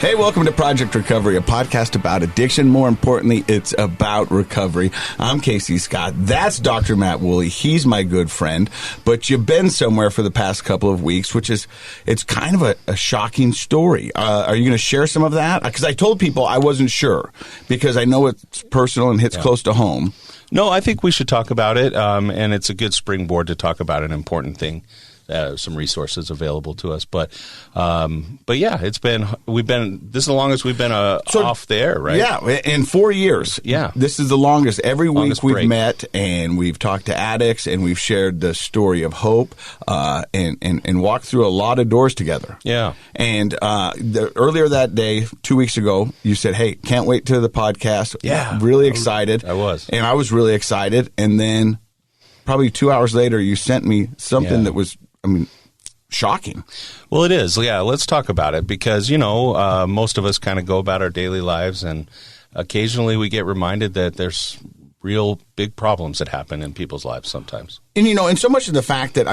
Hey, welcome to Project Recovery, a podcast about addiction. More importantly, it's about recovery. I'm Casey Scott. That's Dr. Matt Woolley. He's my good friend. But you've been somewhere for the past couple of weeks, it's kind of a shocking story. Are you going to share some of that? Because I told people I wasn't sure, because I know it's personal and hits close to home. No, I think we should talk about it, and it's a good springboard to talk about an important thing. Some resources available to us, but yeah, this is the longest we've been off the air, right? Yeah, in 4 years. Yeah, this is the longest. Every longest week we've break. met and we've talked to addicts and we've shared the story of hope and walked through a lot of doors together. Yeah, and earlier that day, 2 weeks ago, you said, "Hey, can't wait to the podcast." Yeah, really excited. I was, and I was really excited. And then probably 2 hours later, you sent me something that was, shocking. Well, it is. Yeah, let's talk about it because, most of us kind of go about our daily lives, and occasionally we get reminded that there's real big problems that happen in people's lives sometimes. And, and so much of the fact that,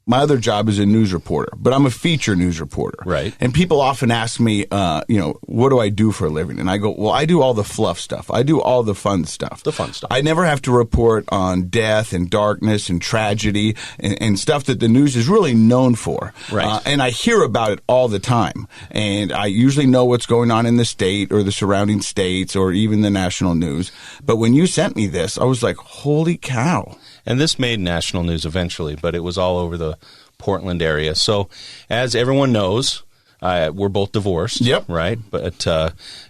my other job is a news reporter, but I'm a feature news reporter. Right. And people often ask me, what do I do for a living? And I go, well, I do all the fluff stuff. I do all the fun stuff. I never have to report on death and darkness and tragedy and stuff that the news is really known for. Right. And I hear about it all the time. And I usually know what's going on in the state or the surrounding states or even the national news. But when you sent me this, I was like, holy cow. And this made national news eventually, but it was all over the Portland area. So, as everyone knows, we're both divorced. Yep. Right. But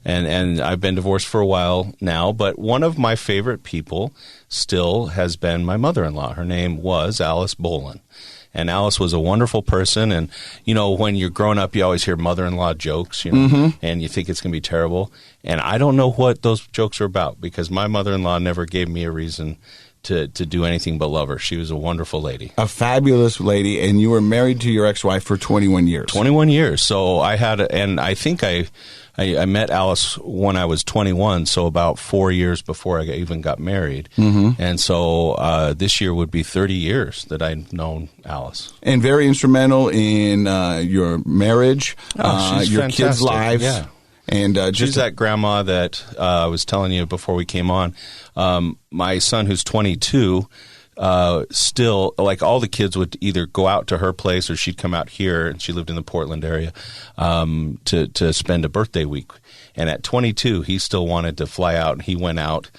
and I've been divorced for a while now. But one of my favorite people still has been my mother-in-law. Her name was Alice Bolin. And Alice was a wonderful person. And, when you're growing up, you always hear mother-in-law jokes, and you think it's going to be terrible. And I don't know what those jokes are about, because my mother-in-law never gave me a reason to do anything but love her. She was a wonderful lady. A fabulous lady, and you were married to your ex-wife for 21 years. 21 years. So I think I met Alice when I was 21, so about 4 years before I even got married. Mm-hmm. And so this year would be 30 years that I've known Alice. And very instrumental in your marriage, she's your fantastic. kids' lives. Yeah. And she's that grandma that I was telling you before we came on. My son, who's 22, still, like, all the kids would either go out to her place or she'd come out here, and she lived in the Portland area, to spend a birthday week. And at 22, he still wanted to fly out, and he went out,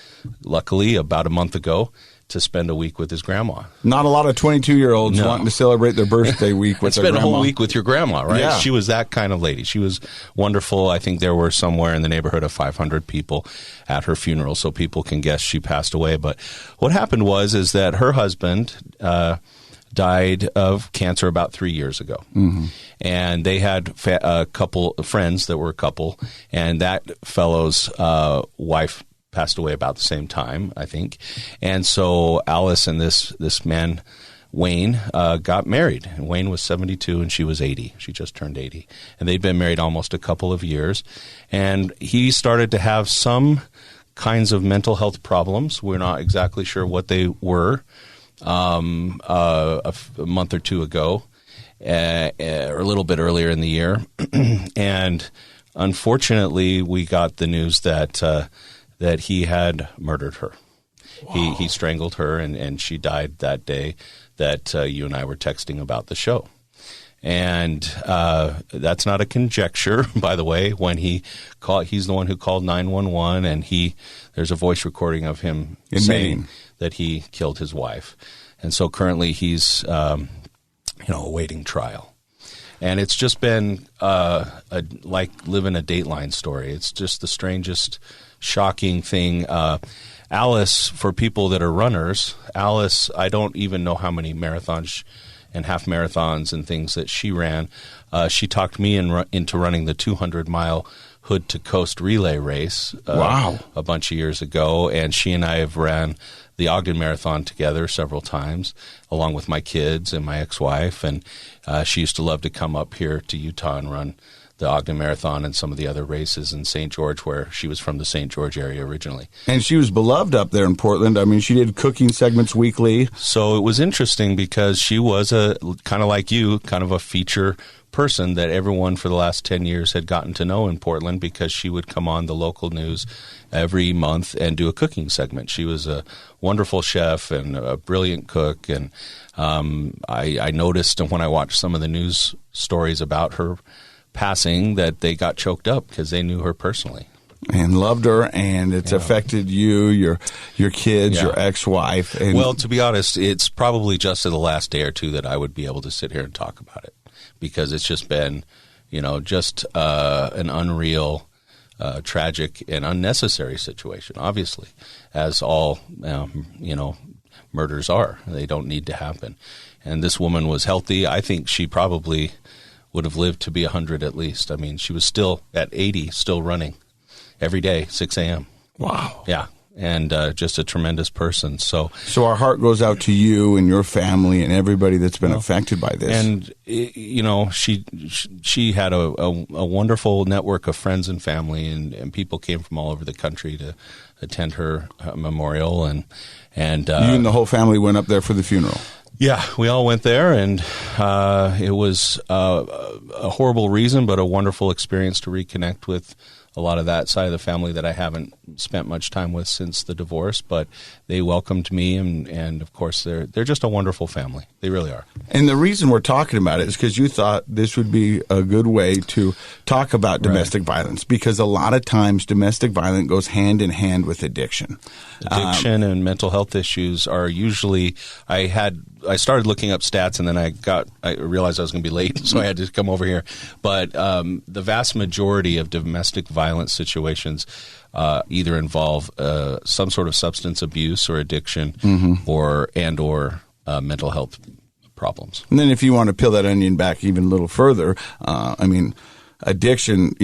luckily, about a month ago, to spend a week with his grandma. Not a lot of 22-year-olds wanting to celebrate their birthday week with their grandma. Spend a whole week with your grandma, right? Yeah. She was that kind of lady. She was wonderful. I think there were somewhere in the neighborhood of 500 people at her funeral, so people can guess she passed away. But what happened is that her husband died of cancer about 3 years ago. Mm-hmm. And they had a couple of friends that were a couple, and that fellow's wife passed away about the same time, I think. And so Alice and this man, Wayne, got married. And Wayne was 72 and she was 80. She just turned 80. And they'd been married almost a couple of years. And he started to have some kinds of mental health problems. We're not exactly sure what they were a month or two ago, or a little bit earlier in the year. And unfortunately, we got the news that he had murdered her. Wow. He strangled her, and she died that day that you and I were texting about the show. And that's not a conjecture, by the way. When he's the one who called 911, and there's a voice recording of him saying that he killed his wife. And so currently he's awaiting trial. And it's just been like living a Dateline story. It's just the strangest, shocking thing. Alice, for people that are runners, Alice, I don't even know how many marathons and half marathons and things that she ran. She talked me into running the 200-mile Hood to Coast relay race a bunch of years ago. And she and I have ran the Ogden Marathon together several times, along with my kids and my ex-wife. And she used to love to come up here to Utah and run the Ogden Marathon and some of the other races in St. George, where she was from the St. George area originally. And she was beloved up there in Portland. I mean, she did cooking segments weekly. So it was interesting because she was a kind of like you, kind of a feature person that everyone for the last 10 years had gotten to know in Portland, because she would come on the local news every month and do a cooking segment. She was a wonderful chef and a brilliant cook, and I noticed when I watched some of the news stories about her passing that they got choked up because they knew her personally. And loved her, and it's affected you, your kids, your ex-wife. And well, to be honest, it's probably just in the last day or two that I would be able to sit here and talk about it, because it's just been, just an unreal, tragic, and unnecessary situation, obviously, as all, murders are. They don't need to happen. And this woman was healthy. I think she probably would have lived to be 100 at least. I mean, she was still at 80, still running every day, 6 a.m. Wow. Yeah. And just a tremendous person. So our heart goes out to you and your family and everybody that's been affected by this. And she had a wonderful network of friends and family, and people came from all over the country to attend her memorial. And you and the whole family went up there for the funeral. Yeah, we all went there, and it was a horrible reason, but a wonderful experience to reconnect with a lot of that side of the family that I haven't spent much time with since the divorce, but they welcomed me, and of course they're just a wonderful family. They really are. And the reason we're talking about it is because you thought this would be a good way to talk about domestic violence, because a lot of times domestic violence goes hand in hand with addiction. Addiction and mental health issues are usually, I started looking up stats, and then I realized I was going to be late, so I had to come over here. But the vast majority of domestic violence situations either involve some sort of substance abuse or addiction, or mental health problems. And then if you want to peel that onion back even a little further, addiction,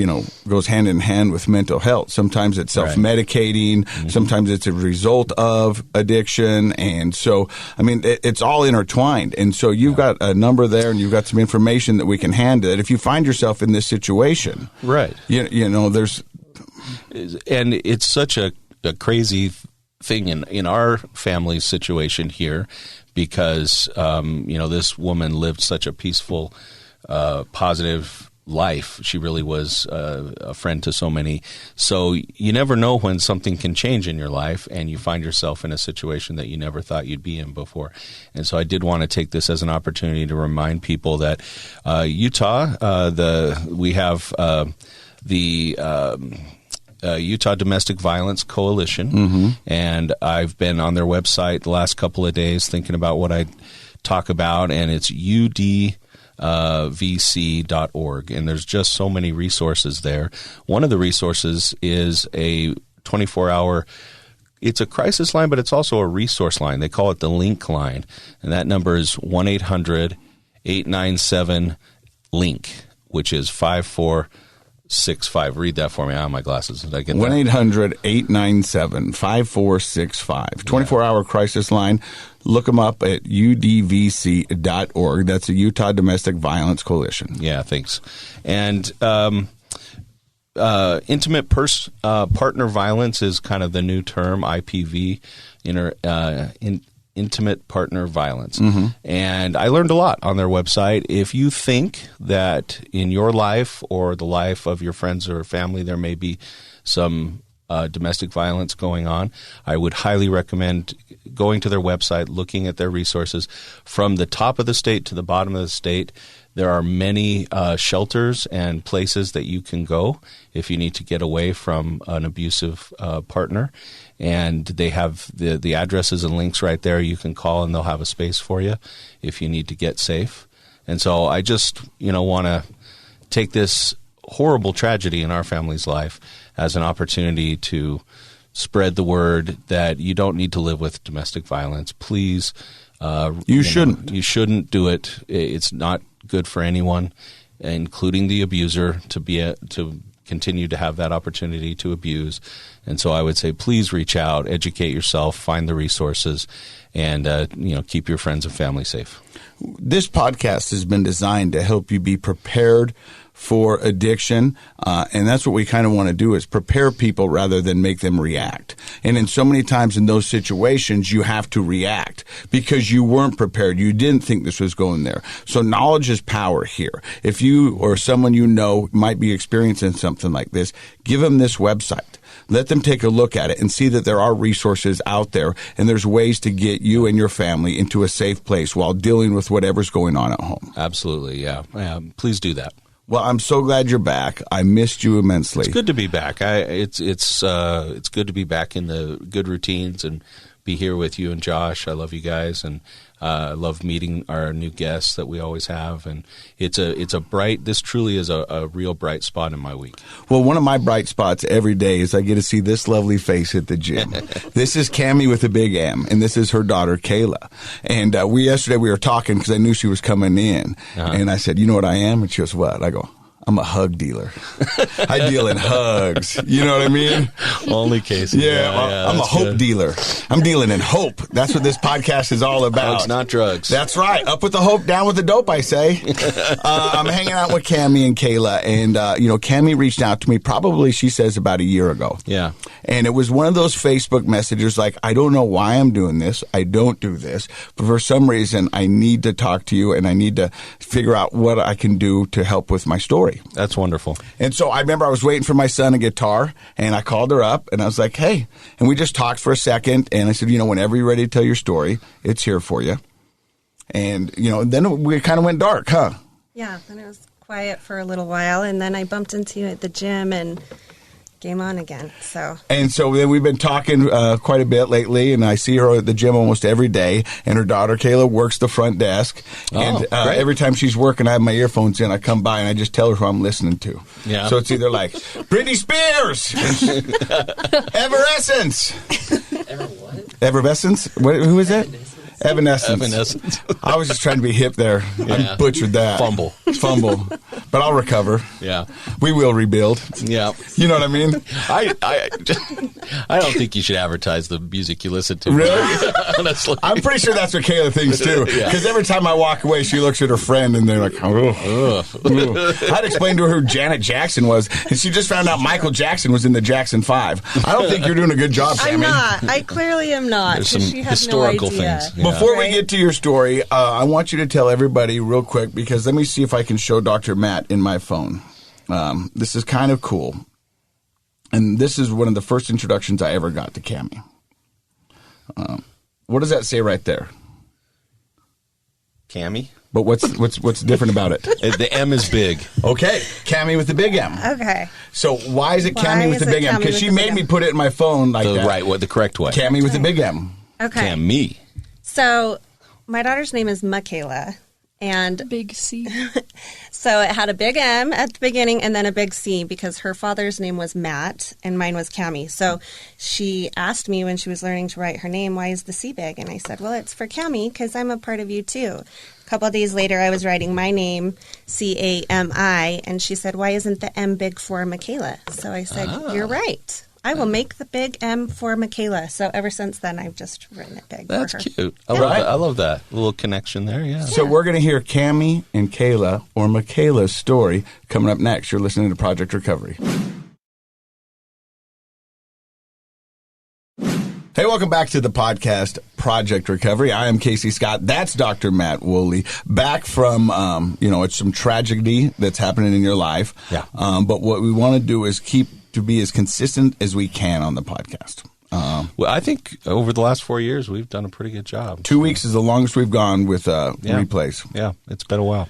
goes hand in hand with mental health. Sometimes it's self-medicating. Right. Sometimes it's a result of addiction. And so, it's all intertwined. And so you've got a number there, and you've got some information that we can hand that if you find yourself in this situation. Right. There's... And it's such a crazy thing in our family situation here, because, this woman lived such a peaceful, positive life. She really was a friend to so many. So you never know when something can change in your life, and you find yourself in a situation that you never thought you'd be in before. And so I did want to take this as an opportunity to remind people that Utah, we have the Utah Domestic Violence Coalition, and I've been on their website the last couple of days thinking about what I talk about, and it's vc.org, and there's just so many resources there. One of the resources is a 24-hour, it's a crisis line, but it's also a resource line. They call it the Link line, and that number is 1-800-897-LINK, which is 5465. Read that for me. I have my glasses. Did I get that? 1-800-897-5465. 24-hour crisis line. Look them up at udvc.org. That's the Utah Domestic Violence Coalition. Yeah, thanks. And intimate partner violence is kind of the new term, IPV, intimate partner violence. And I learned a lot on their website. If you think that in your life or the life of your friends or family there may be some domestic violence going on, I would highly recommend going to their website, looking at their resources. From the top of the state to the bottom of the state, there are many shelters and places that you can go if you need to get away from an abusive partner. And they have the addresses and links right there. You can call, and they'll have a space for you if you need to get safe. And so I just, want to take this horrible tragedy in our family's life as an opportunity to spread the word that you don't need to live with domestic violence. Please, you shouldn't. You shouldn't do it. It's not good for anyone, including the abuser, to continue to have that opportunity to abuse. And so I would say, please reach out, educate yourself, find the resources, and keep your friends and family safe. This podcast has been designed to help you be prepared for addiction, and that's what we kind of want to do is prepare people rather than make them react. And in so many times in those situations, you have to react because you weren't prepared. You didn't think this was going there. So knowledge is power here. If you or someone you know might be experiencing something like this, give them this website. Let them take a look at it and see that there are resources out there and there's ways to get you and your family into a safe place while dealing with whatever's going on at home. Absolutely, yeah. Please do that. Well, I'm so glad you're back. I missed you immensely. It's good to be back. It's good to be back in the good routines and be here with you and Josh. I love you guys, and I love meeting our new guests that we always have. And it's a bright. This truly is a real bright spot in my week. Well, one of my bright spots every day is I get to see this lovely face at the gym. This is CaMi with a big M, and this is her daughter Kayla. And yesterday we were talking because I knew she was coming in, and I said, "You know what I am?" And she goes, "What?" I go, "I'm a hug dealer. I deal in hugs." You know what I mean? Only Casey. Yeah, I'm a hope dealer. I'm dealing in hope. That's what this podcast is all about. Hugs, not drugs. That's right. Up with the hope, down with the dope, I say. I'm hanging out with CaMi and Kayla, and CaMi reached out to me probably, she says, about a year ago. Yeah. And it was one of those Facebook messages like, I don't know why I'm doing this. I don't do this. But for some reason, I need to talk to you, and I need to figure out what I can do to help with my story. That's wonderful. And so I remember I was waiting for my son a guitar, and I called her up, and I was like, hey. And we just talked for a second, and I said, whenever you're ready to tell your story, it's here for you. And, then we kind of went dark, huh? Yeah, then it was quiet for a little while, and then I bumped into you at the gym, and game on again. And so then we've been talking quite a bit lately, and I see her at the gym almost every day, and her daughter Kayla works the front desk. And every time she's working, I have my earphones in, I come by and I just tell her who I'm listening to. Yeah. So it's either like Britney Spears, Everessence. Everessence? Who is that? Evanescence. I was just trying to be hip there. Yeah. I butchered that. Fumble. But I'll recover. Yeah. We will rebuild. Yeah. You know what I mean? I don't think you should advertise the music you listen to. Really? Honestly. I'm pretty sure that's what Kayla thinks too. Because every time I walk away, she looks at her friend and they're like, oh. I'd explain to her who Janet Jackson was, and she just found out Michael Jackson was in the Jackson 5. I don't think you're doing a good job, CaMi. I'm not. I clearly am not. There's some she has historical no idea. things. Yeah. Before we get to your story, I want you to tell everybody real quick, because let me see if I can show Dr. Matt in my phone. This is kind of cool. And this is one of the first introductions I ever got to CaMi. What does that say right there? CaMi? But what's different about it? The M is big. Okay, CaMi with the big M. Okay. So why is it CaMi with the big M? Because she made me put it in my phone like that. Right, the correct way. CaMi with the big M. Okay. CaMi. So my daughter's name is Kayla. And big C. So it had a big M at the beginning and then a big C because her father's name was Matt and mine was CaMi. So she asked me when she was learning to write her name, why is the C big? And I said, well, it's for CaMi because I'm a part of you too. A couple of days later, I was writing my name, CaMi, and she said, why isn't the M big for Michaela? So I said, you're right. I will make the big M for Michaela. So ever since then, I've just written it big That's for her. Cute. I love that. A little connection there, yeah. So we're going to hear CaMi and Kayla, or Michaela's story, coming up next. You're listening to Project Recovery. Hey, welcome back to the podcast, Project Recovery. I am Casey Scott. That's Dr. Matt Woolley. Back from, it's some tragedy that's happening in your life. Yeah. But what we want to do is keep to be as consistent as we can on the podcast. Well, I think over the last 4 years, we've done a pretty good job. 2 weeks is the longest we've gone with replays. Yeah, it's been a while.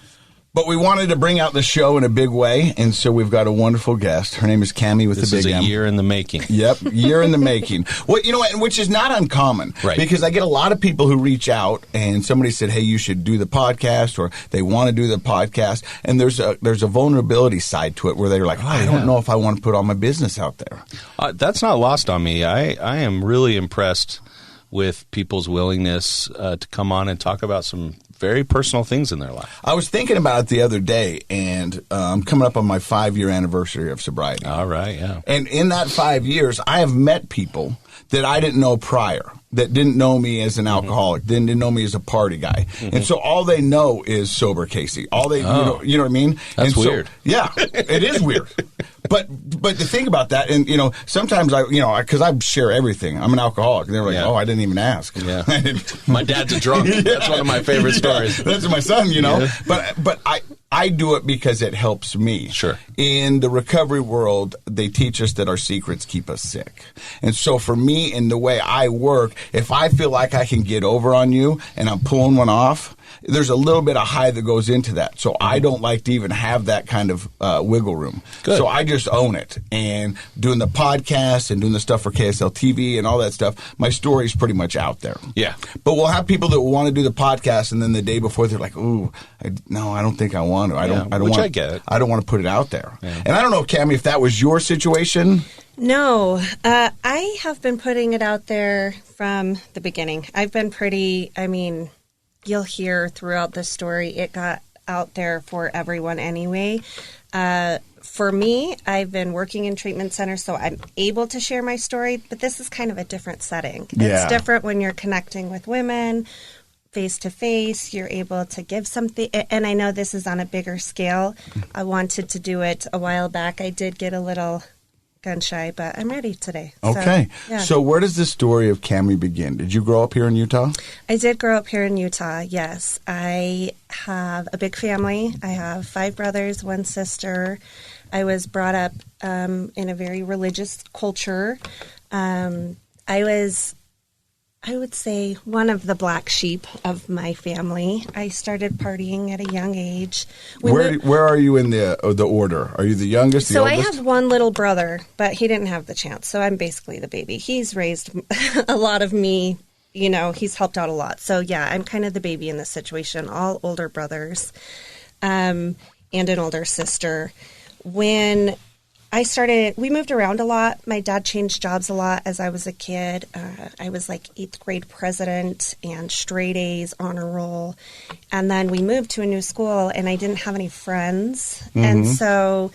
But we wanted to bring out the show in a big way, and so we've got a wonderful guest. Her name is CaMi with the big M. This is a year in the making. Yep, year in the making. Well, which is not uncommon. Right. Because I get a lot of people who reach out, and somebody said, hey, you should do the podcast, or they want to do the podcast, and there's a vulnerability side to it where they're like, I don't know if I want to put all my business out there. That's not lost on me. I am really impressed with people's willingness to come on and talk about some very personal things in their life. I was thinking about it the other day, and I'm coming up on my 5-year anniversary of sobriety. All right, yeah. And in that 5 years, I have met people that I didn't know prior. that didn't know me as an alcoholic, didn't know me as a party guy. And so all they know is sober Casey. All they, you know what I mean? That's and weird. So, yeah, it is weird. But to think about that, and, sometimes because I share everything. I'm an alcoholic. And they're like, oh, I didn't even ask. Yeah. My dad's a drunk. That's one of my favorite stories. That's my son, Yeah. But I do it because it helps me. Sure. In the recovery world, they teach us that our secrets keep us sick. And so for me, in the way I work, if I feel like I can get over on you and I'm pulling one off, there's a little bit of high that goes into that. So I don't like to even have that kind of wiggle room. Good. So I just own it. And doing the podcast and doing the stuff for KSL TV and all that stuff, my story's pretty much out there. Yeah. But we'll have people that want to do the podcast, and then the day before they're like, "Ooh, no, I don't think I want to. I don't Which want. I get it. I don't want to put it out there." Yeah. And I don't know, CaMi, if that was your situation. No, I have been putting it out there from the beginning. I've been you'll hear throughout the story, it got out there for everyone anyway. For me, I've been working in treatment centers, so I'm able to share my story, but this is kind of a different setting. Yeah. It's different when you're connecting with women face to face. You're able to give something, and I know this is on a bigger scale. I wanted to do it a while back. I did get a little gun shy, but I'm ready today. Okay. So, yeah. So where does the story of CaMi begin? Did you grow up here in Utah? I did grow up here in Utah, yes. I have a big family. I have 5 brothers, 1 sister. I was brought up in a very religious culture. I would say one of the black sheep of my family. I started partying at a young age. Where are you in the order? Are you the youngest, the oldest? I have one little brother, but he didn't have the chance. So I'm basically the baby. He's raised a lot of me. He's helped out a lot. So, yeah, I'm kind of the baby in this situation. All older brothers and an older sister. When we moved around a lot. My dad changed jobs a lot as I was a kid. I was like 8th grade president and straight A's, honor roll. And then we moved to a new school and I didn't have any friends. Mm-hmm. And so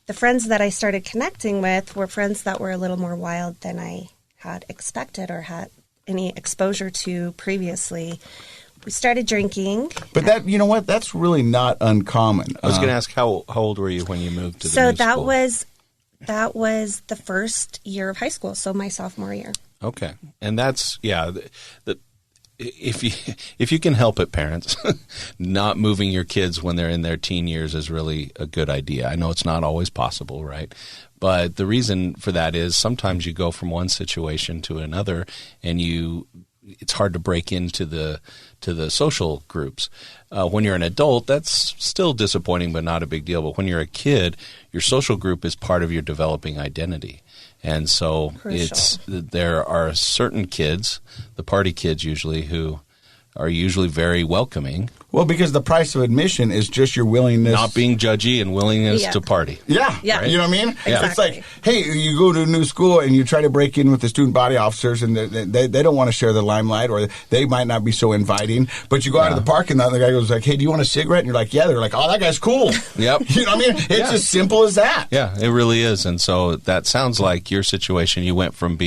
the friends that I started connecting with were friends that were a little more wild than I had expected or had any exposure to previously. We started drinking. But that's really not uncommon. I was going to ask, how old were you when you moved to the new school? So that was the first year of high school, so my sophomore year. Okay. And that's, if you can help it, parents, not moving your kids when they're in their teen years is really a good idea. I know it's not always possible, right? But the reason for that is sometimes you go from one situation to another and it's hard to break into the social groups. When you're an adult, that's still disappointing, but not a big deal. But when you're a kid, your social group is part of your developing identity. And so there are certain kids, the party kids usually, who are usually very welcoming. Well, because the price of admission is just your willingness. Not being judgy and willingness to party. Yeah. Right? You know what I mean? Exactly. It's like, hey, you go to a new school and you try to break in with the student body officers and they don't want to share the limelight or they might not be so inviting. But you go out of the parking lot and the guy goes like, hey, do you want a cigarette? And you're like, yeah. They're like, oh, that guy's cool. Yep. You know what I mean? It's as simple as that. Yeah, it really is. And so that sounds like your situation. You went from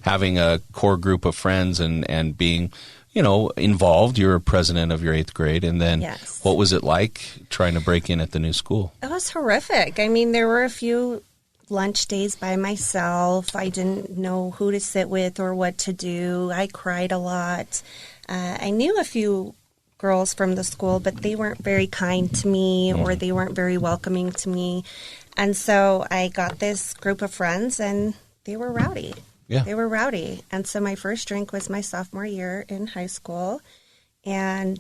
having a core group of friends and being involved. You were president of your 8th grade. And then What was it like trying to break in at the new school? It was horrific. I mean, there were a few lunch days by myself. I didn't know who to sit with or what to do. I cried a lot. I knew a few girls from the school, but they weren't very kind to me or they weren't very welcoming to me. And so I got this group of friends and they were rowdy. Yeah. They were rowdy. And so my first drink was my sophomore year in high school. And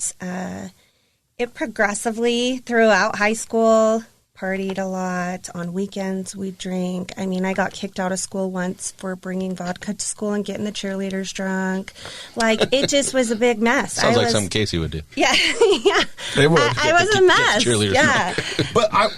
it progressively throughout high school, partied a lot. On weekends, we'd drink. I mean, I got kicked out of school once for bringing vodka to school and getting the cheerleaders drunk. Like, it just was a big mess. Sounds like something Casey would do. Yeah. Yeah. They would. I was a mess. Cheerleaders Yeah.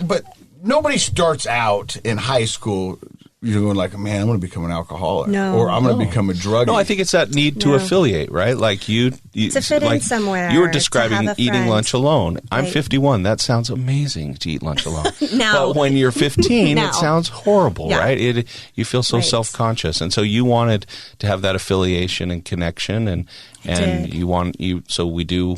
But nobody starts out in high school you're going like, man, I'm going to become an alcoholic, No. or I'm going to become a druggie. No, I think it's that need to affiliate, right? Like you to fit in somewhere. You were to describing have a eating friend. lunch alone. I'm Right. 51. That sounds amazing to eat lunch alone. No. But when you're 15, No. it sounds horrible, Yeah. right? You feel so Right. self-conscious, and so you wanted to have that affiliation and connection, and did. so we do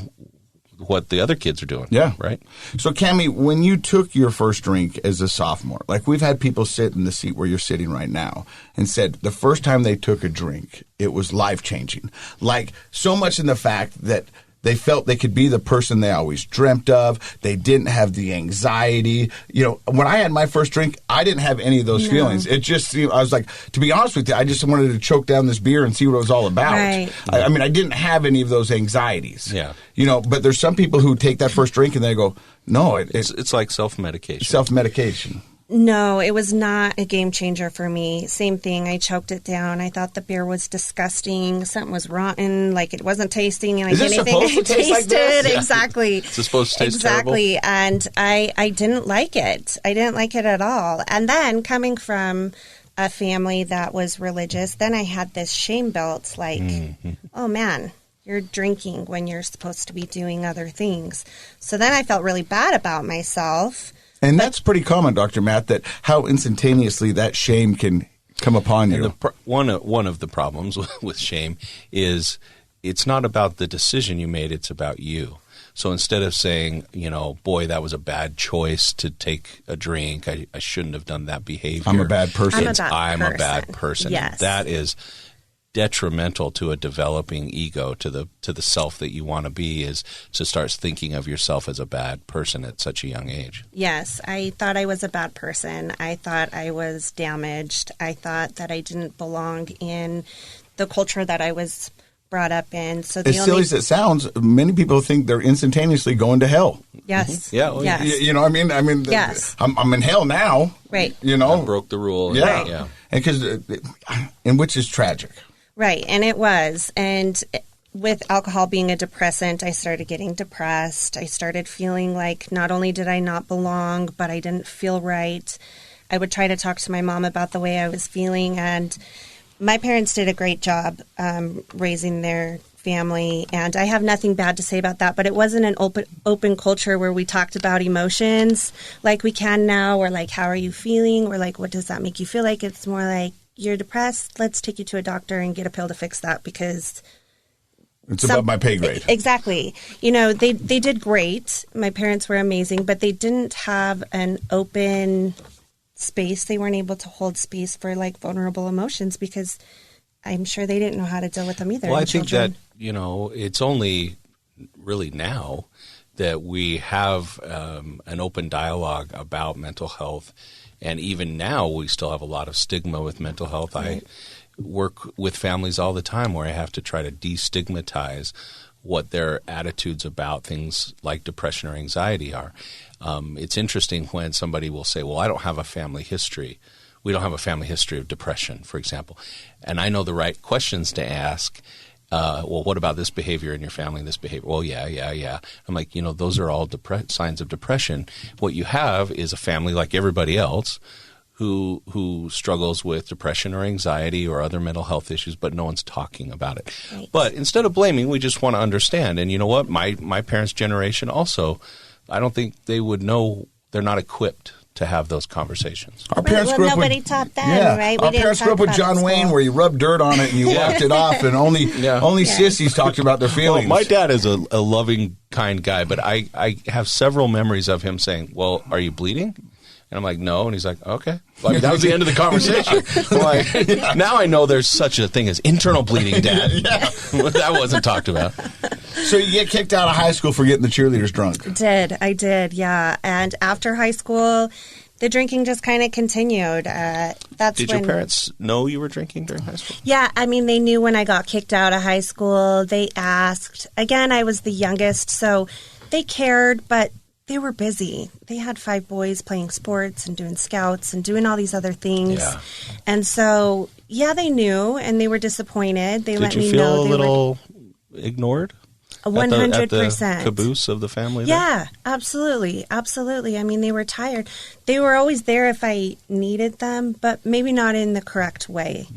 what the other kids are doing. Yeah. Right. So, CaMi, when you took your first drink as a sophomore, like we've had people sit in the seat where you're sitting right now and said the first time they took a drink, it was life-changing. Like so much in the fact that they felt they could be the person they always dreamt of. They didn't have the anxiety. You know, when I had my first drink, I didn't have any of those feelings. It just, I was like, to be honest with you, I just wanted to choke down this beer and see what it was all about. Right. I mean, I didn't have any of those anxieties. Yeah. You know, but there's some people who take that first drink and they go, no, It's like self-medication. self-medication. No, it was not a game changer for me. Same thing. I choked it down. I thought the beer was disgusting. Something was rotten. Like it wasn't tasting. And Is I it didn't supposed think to I taste like tasted. this? Yeah. Exactly. It's supposed to taste exactly. And I didn't like it. I didn't like it at all. And then coming from a family that was religious, then I had this shame built like, oh man, you're drinking when you're supposed to be doing other things. So then I felt really bad about myself. And that's pretty common, Dr. Matt, that how instantaneously that shame can come upon you. One of the problems with shame is it's not about the decision you made, it's about you. So instead of saying, boy, that was a bad choice to take a drink, I shouldn't have done that behavior. I'm a bad person. I'm a bad person. Yes. That is detrimental to a developing ego, to the self that you want to be, is to start thinking of yourself as a bad person at such a young age. Yes, I thought I was a bad person. I thought I was damaged. I thought that I didn't belong in the culture that I was brought up in. So As silly as it sounds, many people think they're instantaneously going to hell. Yes. Mm-hmm. Yeah. Yes. You know, I mean, Yes. I'm in hell now. Right. You know, I broke the rule. Yeah. Right. Yeah. And which is tragic. Right, and it was. And with alcohol being a depressant, I started getting depressed. I started feeling like not only did I not belong, but I didn't feel right. I would try to talk to my mom about the way I was feeling, and my parents did a great job raising their family, and I have nothing bad to say about that, but it wasn't an open culture where we talked about emotions like we can now, or like, how are you feeling, or like, what does that make you feel like? It's more like, you're depressed, let's take you to a doctor and get a pill to fix that, because it's above my pay grade. Exactly. They did great. My parents were amazing, but they didn't have an open space. They weren't able to hold space for like vulnerable emotions, because I'm sure they didn't know how to deal with them either. Well, I think that, it's only really now that we have an open dialogue about mental health. And even now, we still have a lot of stigma with mental health. Right. I work with families all the time where I have to try to destigmatize what their attitudes about things like depression or anxiety are. It's interesting when somebody will say, well, I don't have a family history. We don't have a family history of depression, for example. And I know the right questions to ask. Well, what about this behavior in your family and this behavior? Well, yeah. I'm like, those are all signs of depression. What you have is a family like everybody else who struggles with depression or anxiety or other mental health issues, but no one's talking about it. Right. But instead of blaming, we just want to understand. And you know what? My parents' generation also, I don't think they would know. They're not equipped to have those conversations. Our parents Well, grew up nobody with, taught them, right? We Our didn't parents talk grew up with about it John at Wayne, school. where you rubbed dirt on it and you wiped it off, and only sissies talked about their feelings. Well, my dad is a loving, kind guy, but I have several memories of him saying, well, are you bleeding? And I'm like, no. And he's like, okay. Well, that was the end of the conversation. Like, now I know there's such a thing as internal bleeding, Dad. That wasn't talked about. So you get kicked out of high school for getting the cheerleaders drunk. I did, yeah. And after high school, the drinking just kind of continued. Did your parents know you were drinking during high school? Yeah, I mean, they knew when I got kicked out of high school. They asked. Again, I was the youngest, so they cared, but they were busy. They had 5 boys playing sports and doing scouts and doing all these other things. Yeah. And so, yeah, they knew, and they were disappointed. They let Did you me feel know a they little ignored? 100%. At the caboose of the family there? Yeah, absolutely. Absolutely. I mean, they were tired. They were always there if I needed them, but maybe not in the correct way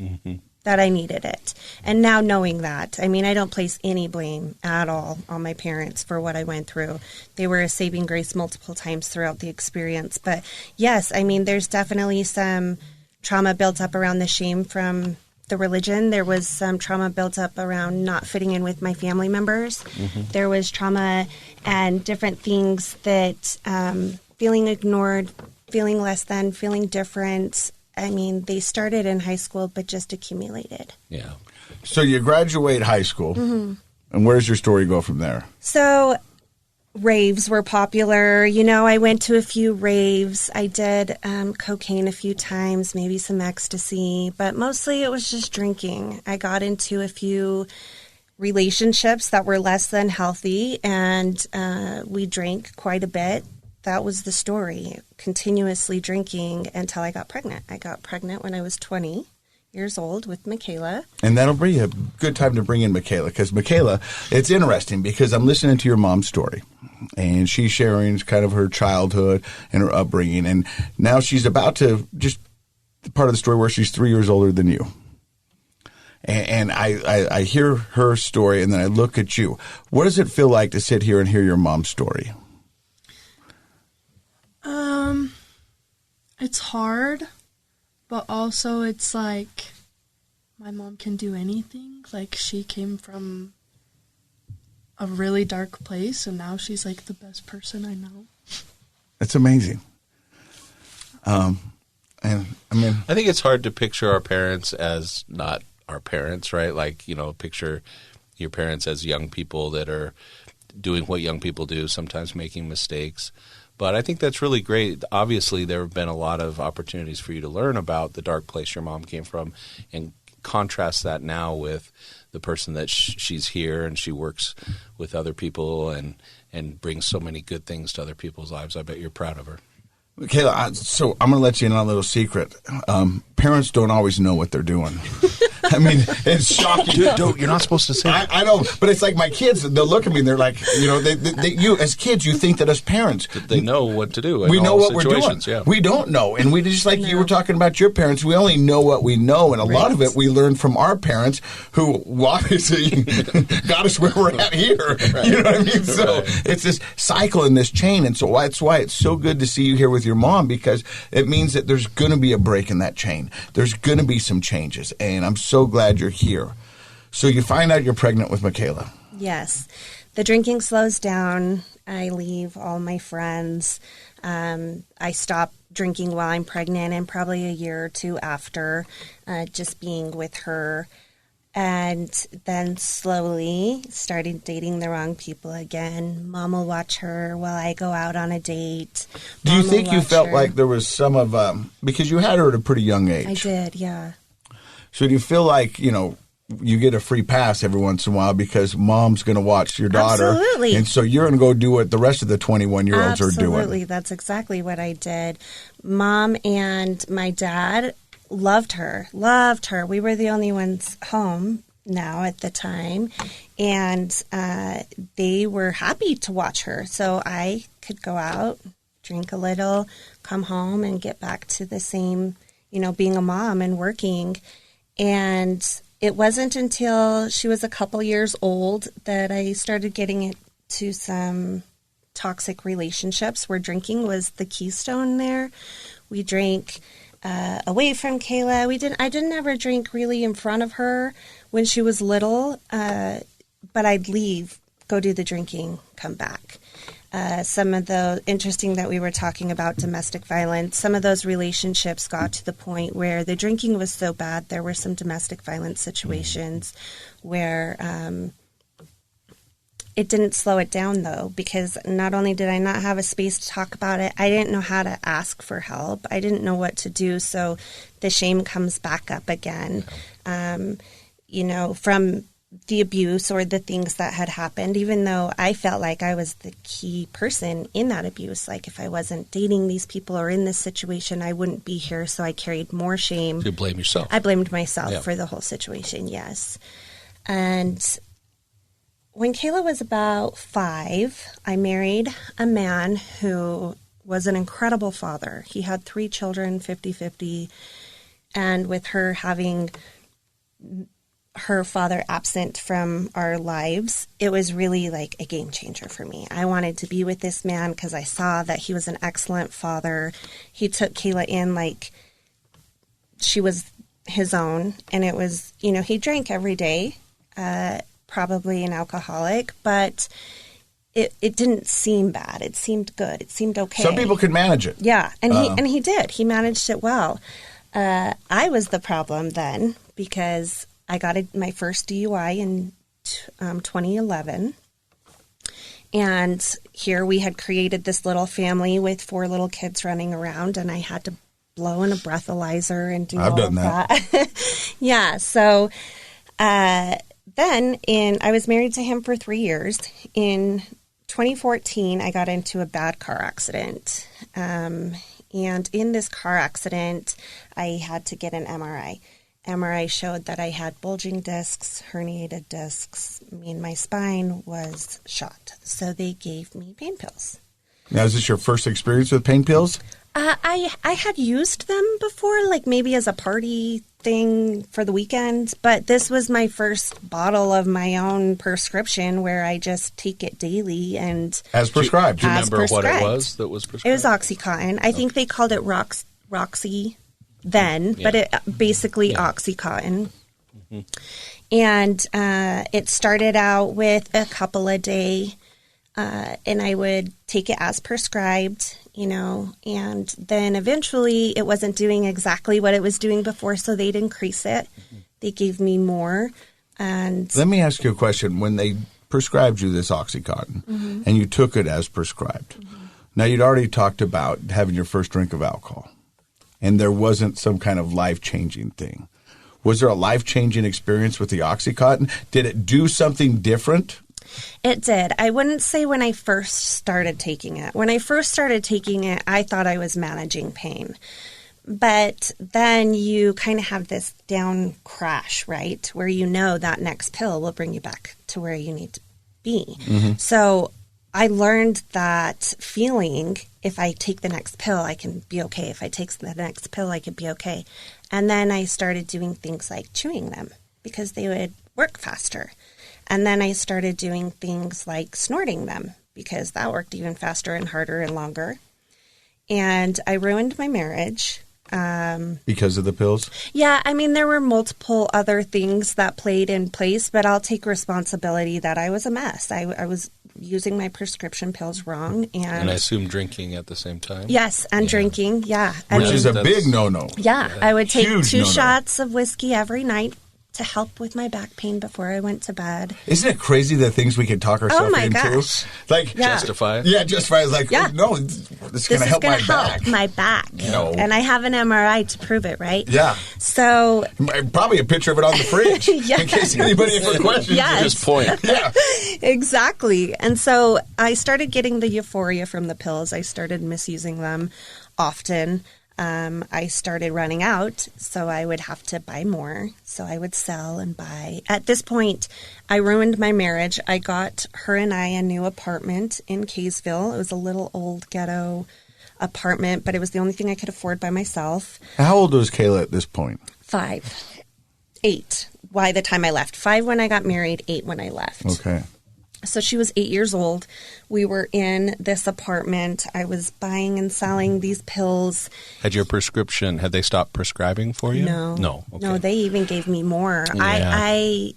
that I needed it. And now knowing that, I mean, I don't place any blame at all on my parents for what I went through. They were a saving grace multiple times throughout the experience. But yes, I mean, there's definitely some trauma built up around the shame from the religion. There was some trauma built up around not fitting in with my family members. There was trauma and different things that feeling ignored, feeling less than, feeling different. I mean, they started in high school, but just accumulated. Yeah. So you graduate high school, and where's your story go from there? So raves were popular. You know, I went to a few raves. I did cocaine a few times, maybe some ecstasy, but mostly it was just drinking. I got into a few relationships that were less than healthy, and we drank quite a bit. That was the story, continuously drinking until I got pregnant. I got pregnant when I was 20 years old with Michaela. And that'll be a good time to bring in Michaela, because Michaela, it's interesting because I'm listening to your mom's story, and she's sharing kind of her childhood and her upbringing, and now she's about to just part of the story where she's 3 years older than you. And I hear her story, and then I look at you. What does it feel like to sit here and hear your mom's story? It's hard, but also it's like my mom can do anything. Like, she came from a really dark place, and now she's like the best person I know. It's amazing. And I mean, I think it's hard to picture our parents as not our parents, right? Like, you know, picture your parents as young people that are doing what young people do, sometimes making mistakes. But I think that's really great. Obviously, there have been a lot of opportunities for you to learn about the dark place your mom came from, and contrast that now with the person that she's here, and she works with other people and brings so many good things to other people's lives. I bet you're proud of her. Kayla, so I'm going to let you in on a little secret. Parents don't always know what they're doing. I mean, it's shocking. Dude, you're not supposed to say that. I know, but it's like my kids, they'll look at me and they're like, you know, you as kids, you think that as parents. They know what to do in we know all what we're doing. Yeah. We don't know. And we just like you were talking about your parents, we only know what we know. And a lot of it we learned from our parents who obviously got us where we're at here. Right. You know what I mean? So it's this cycle and this chain. And so that's why it's so good to see you here with your mom, because it means that there's going to be a break in that chain. There's going to be some changes. And I'm so glad you're here. So you find out you're pregnant with Michaela. Yes. The drinking slows down. I leave all my friends. I stop drinking while I'm pregnant, and probably a year or two after, just being with her. And then slowly started dating the wrong people again. Mom will watch her while I go out on a date. Do you think you felt like there was some of, because you had her at a pretty young age. I did, yeah. So do you feel like, you know, you get a free pass every once in a while because mom's going to watch your daughter? Absolutely. And so you're going to go do what the rest of the 21-year-olds are doing. Absolutely. That's exactly what I did. Mom and my dad loved her. We were the only ones home now at the time, and they were happy to watch her. So I could go out, drink a little, come home, and get back to the same, you know, being a mom and working. And it wasn't until she was a couple years old that I started getting into some toxic relationships where drinking was the keystone there. We drank away from Kayla. I didn't ever drink really in front of her when she was little, but I'd leave, go do the drinking, come back. Some of the interesting that we were talking about domestic violence, some of those relationships got to the point where the drinking was so bad, there were some domestic violence situations where it didn't slow it down, though, because not only did I not have a space to talk about it, I didn't know how to ask for help. I didn't know what to do, so the shame comes back up again, you know, from the abuse or the things that had happened, even though I felt like I was the key person in that abuse. Like, if I wasn't dating these people or in this situation, I wouldn't be here, so I carried more shame. You blame yourself. I blamed myself for the whole situation, yes. And when Kayla was about 5, I married a man who was an incredible father. He had 3 children, 50-50, and with her having her father absent from our lives, it was really like a game changer for me. I wanted to be with this man because I saw that he was an excellent father. He took Kayla in like she was his own, and it was, he drank every day, probably an alcoholic, but it didn't seem bad. It seemed good. It seemed okay. Some people can manage it. Yeah, and he did. He managed it well. I was the problem then because I got my first DUI in 2011. And here we had created this little family with 4 little kids running around, and I had to blow in a breathalyzer and do all of that. Yeah, so then I was married to him for 3 years. In 2014, I got into a bad car accident. And in this car accident, I had to get an MRI. MRI showed that I had bulging discs, herniated discs. My spine was shot. So they gave me pain pills. Now, is this your first experience with pain pills? I had used them before, like maybe as a party thing for the weekend, but this was my first bottle of my own prescription where I just take it daily and as prescribed. Do you remember what it was that was prescribed? It was OxyContin. I think they called it Roxy then, but it basically OxyContin. Mm-hmm. And it started out with a couple a day, and I would take it as prescribed, and then eventually it wasn't doing exactly what it was doing before, so they'd increase it. Mm-hmm. They gave me more. And let me ask you a question. When they prescribed you this OxyContin, mm-hmm. and you took it as prescribed, mm-hmm. now you'd already talked about having your first drink of alcohol, and there wasn't some kind of life-changing thing. Was there a life-changing experience with the OxyContin? Did it do something different? It did. I wouldn't say when I first started taking it. When I first started taking it, I thought I was managing pain. But then you kind of have this down crash, right, where that next pill will bring you back to where you need to be. Mm-hmm. So I learned that feeling, if I take the next pill, I can be okay. If I take the next pill, I could be okay. And then I started doing things like chewing them because they would work faster. And then I started doing things like snorting them because that worked even faster and harder and longer. And I ruined my marriage. Because of the pills? Yeah, there were multiple other things that played in place, but I'll take responsibility that I was a mess. I was using my prescription pills wrong. And I assume drinking at the same time? Yes, and drinking, yeah. Which is a big no-no. Yeah, I would take Huge 2 no-no. shots of whiskey every night to help with my back pain before I went to bed. Isn't it crazy the things we can talk ourselves into? Gosh. Like justify it? Yeah, justify it. Like, no, it's going to help my back. My back. No. And I have an MRI to prove it, right? Yeah. So probably a picture of it on the fridge yes. in case anybody ever questions. Yes. Just point. Yeah. Exactly. And so I started getting the euphoria from the pills. I started misusing them often. I started running out, so I would have to buy more. So I would sell and buy. At this point, I ruined my marriage. I got her and I a new apartment in Kaysville. It was a little old ghetto apartment, but it was the only thing I could afford by myself. How old was Kayla at this point? 8 by the time I left. 5 when I got married, 8 when I left. Okay. So she was 8 years old. We were in this apartment. I was buying and selling these pills. Had they stopped prescribing for you? No. Okay. No, they even gave me more. Yeah. I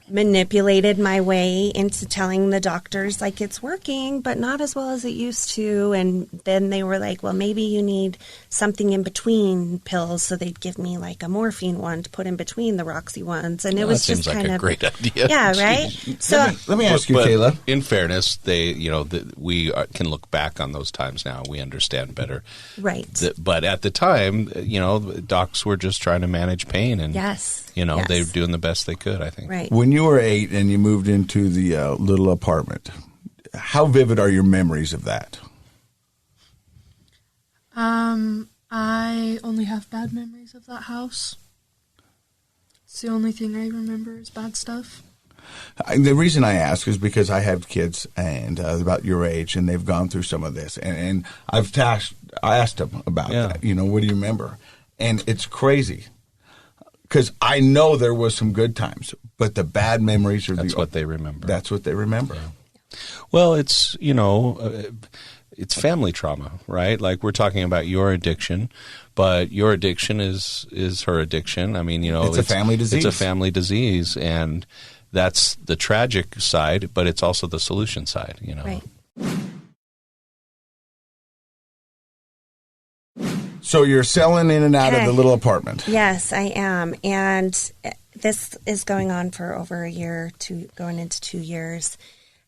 manipulated my way into telling the doctors, like, it's working, but not as well as it used to. And then they were like, well, maybe you need something in between pills. So they'd give me like a morphine one to put in between the Roxy ones. And it was just kind of a great idea. Yeah, right? So let me ask you, but Kayla. In fairness, we can look back on those times now. We understand better. Right. But at the time, docs were just trying to manage pain. And, yes. they were doing the best they could, I think. Right. When you were 8 and you moved into the little apartment, how vivid are your memories of that? I only have bad memories of that house. It's the only thing I remember is bad stuff. The reason I ask is because I have kids and about your age, and they've gone through some of this. And I asked them about that. You know, what do you remember? And it's crazy because I know there was some good times, but the bad memories are That's what they remember. That's what they remember. Yeah. Well, it's, you know, it's family trauma, right? Like we're talking about your addiction, but your addiction is her addiction. I mean, you know, it's a family disease. It's a family disease, and that's the tragic side, but it's also the solution side, you know. Right. So you're selling in and out of the little apartment. Yes, I am. And this is going on for over a year, going into 2 years.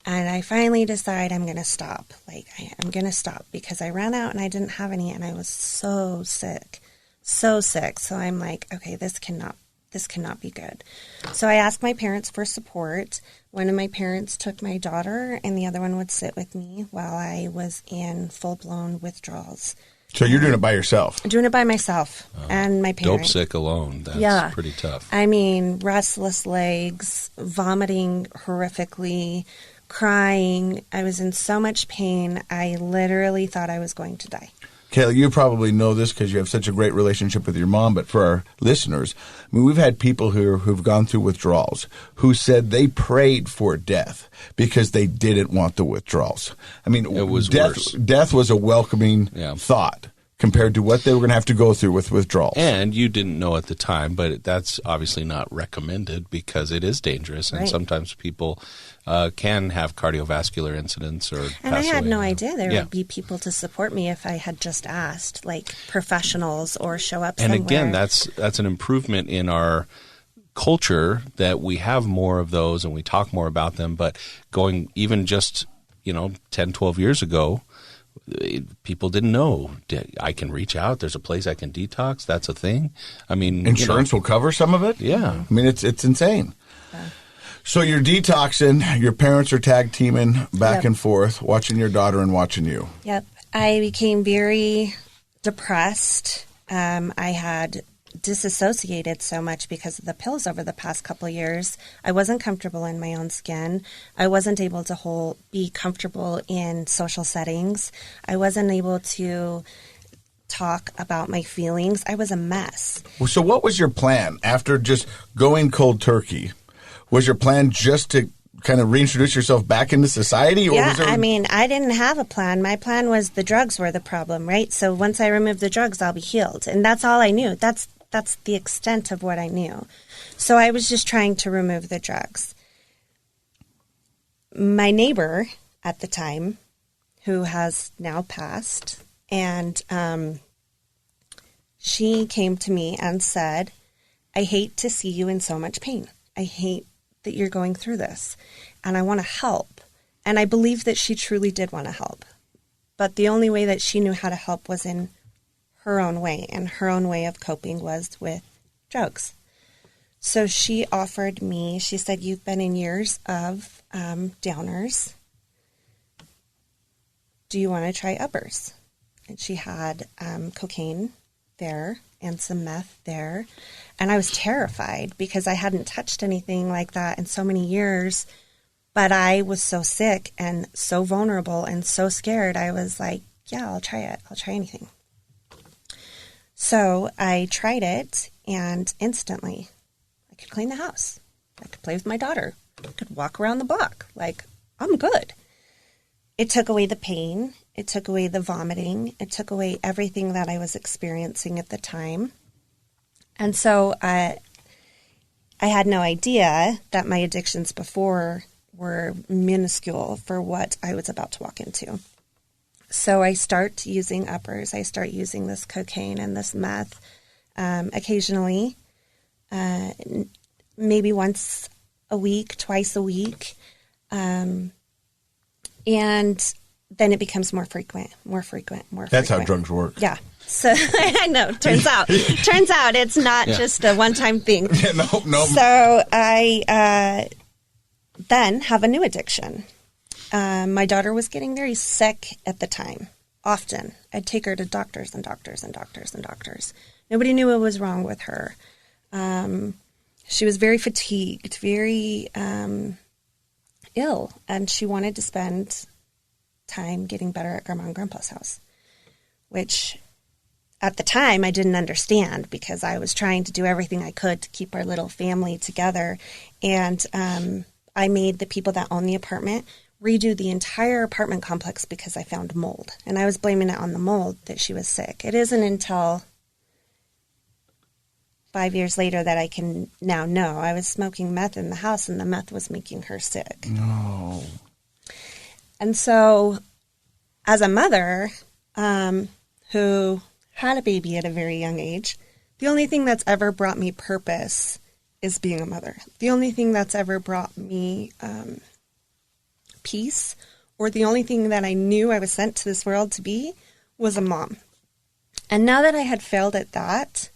And I finally decide I'm going to stop. Like, I'm going to stop because I ran out and I didn't have any, and I was so sick. So I'm like, okay, this cannot be good. So I asked my parents for support. One of my parents took my daughter, and the other one would sit with me while I was in full-blown withdrawals. So you're doing it by yourself? Doing it by myself and my parents. Dope sick alone. That's pretty tough. I mean, restless legs, vomiting horrifically, crying. I was in so much pain. I literally thought I was going to die. Kayla, you probably know this because you have such a great relationship with your mom, but for our listeners, I mean, we've had people who've gone through withdrawals who said they prayed for death because they didn't want the withdrawals. I mean, it was worse. Death was a welcoming thought compared to what they were going to have to go through with withdrawals. And you didn't know at the time, but that's obviously not recommended because it is dangerous, and sometimes people can have cardiovascular incidents or And I had no idea there Yeah. would be people to support me if I had just asked, like professionals or show up And somewhere. again, that's an improvement in our culture that we have more of those and we talk more about them. But going even just, 10, 12 years ago, people didn't know. I can reach out. There's a place I can detox. That's a thing. I mean, insurance will cover some of it. Yeah. I mean, it's insane. So you're detoxing. Your parents are tag teaming back and forth, watching your daughter and watching you. Yep. I became very depressed. I had disassociated so much because of the pills over the past couple of years. I wasn't comfortable in my own skin. I wasn't able to be comfortable in social settings. I wasn't able to talk about my feelings. I was a mess. So what was your plan after just going cold turkey? Was your plan just to kind of reintroduce yourself back into society? Or was there... I mean, I didn't have a plan. My plan was the drugs were the problem, right? So once I remove the drugs, I'll be healed. And that's all I knew. That's the extent of what I knew. So I was just trying to remove the drugs. My neighbor at the time, who has now passed, and she came to me and said, I hate to see you in so much pain. I hate that you're going through this, and I want to help. And I believe that she truly did want to help. But the only way that she knew how to help was in her own way, and her own way of coping was with drugs. So she offered me, she said, you've been in years of downers. Do you want to try uppers? And she had cocaine there and some meth there. And I was terrified because I hadn't touched anything like that in so many years. But I was so sick and so vulnerable and so scared. I was like, yeah, I'll try it. I'll try anything. So I tried it, and instantly I could clean the house. I could play with my daughter. I could walk around the block. Like, I'm good. It took away the pain. It took away the vomiting. It took away everything that I was experiencing at the time. And so I had no idea that my addictions before were minuscule for what I was about to walk into. So I start using uppers. I start using this cocaine and this meth occasionally, maybe once a week, twice a week. And then it becomes more frequent. That's how drugs work. Yeah. So I know. Turns out it's not just a one-time thing. No. So I then have a new addiction. My daughter was getting very sick at the time. Often, I'd take her to doctors and doctors and doctors and doctors. Nobody knew what was wrong with her. she was very fatigued, very ill, and she wanted to spend time getting better at Grandma and Grandpa's house, which at the time I didn't understand because I was trying to do everything I could to keep our little family together. And I made the people that own the apartment redo the entire apartment complex because I found mold. And I was blaming it on the mold that she was sick. It isn't until 5 years later that I can now know I was smoking meth in the house and the meth was making her sick. No. And so as a mother who had a baby at a very young age, the only thing that's ever brought me purpose is being a mother. The only thing that's ever brought me peace, or the only thing that I knew I was sent to this world to be, was a mom. And now that I had failed at that,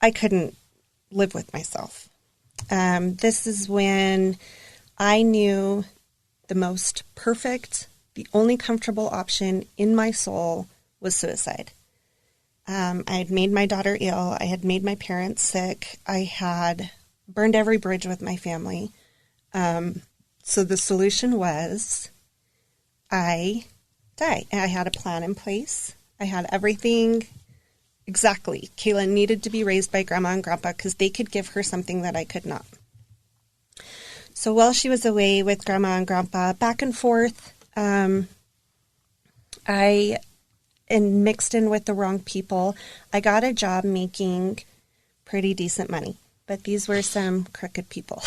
I couldn't live with myself. This is when I knew the most perfect, the only comfortable option in my soul was suicide. I had made my daughter ill. I had made my parents sick. I had burned every bridge with my family. So the solution was I die. I had a plan in place. I had everything exactly. Kayla needed to be raised by Grandma and Grandpa because they could give her something that I could not. So while she was away with Grandma and Grandpa, back and forth, I mixed in with the wrong people. I got a job making pretty decent money, but these were some crooked people.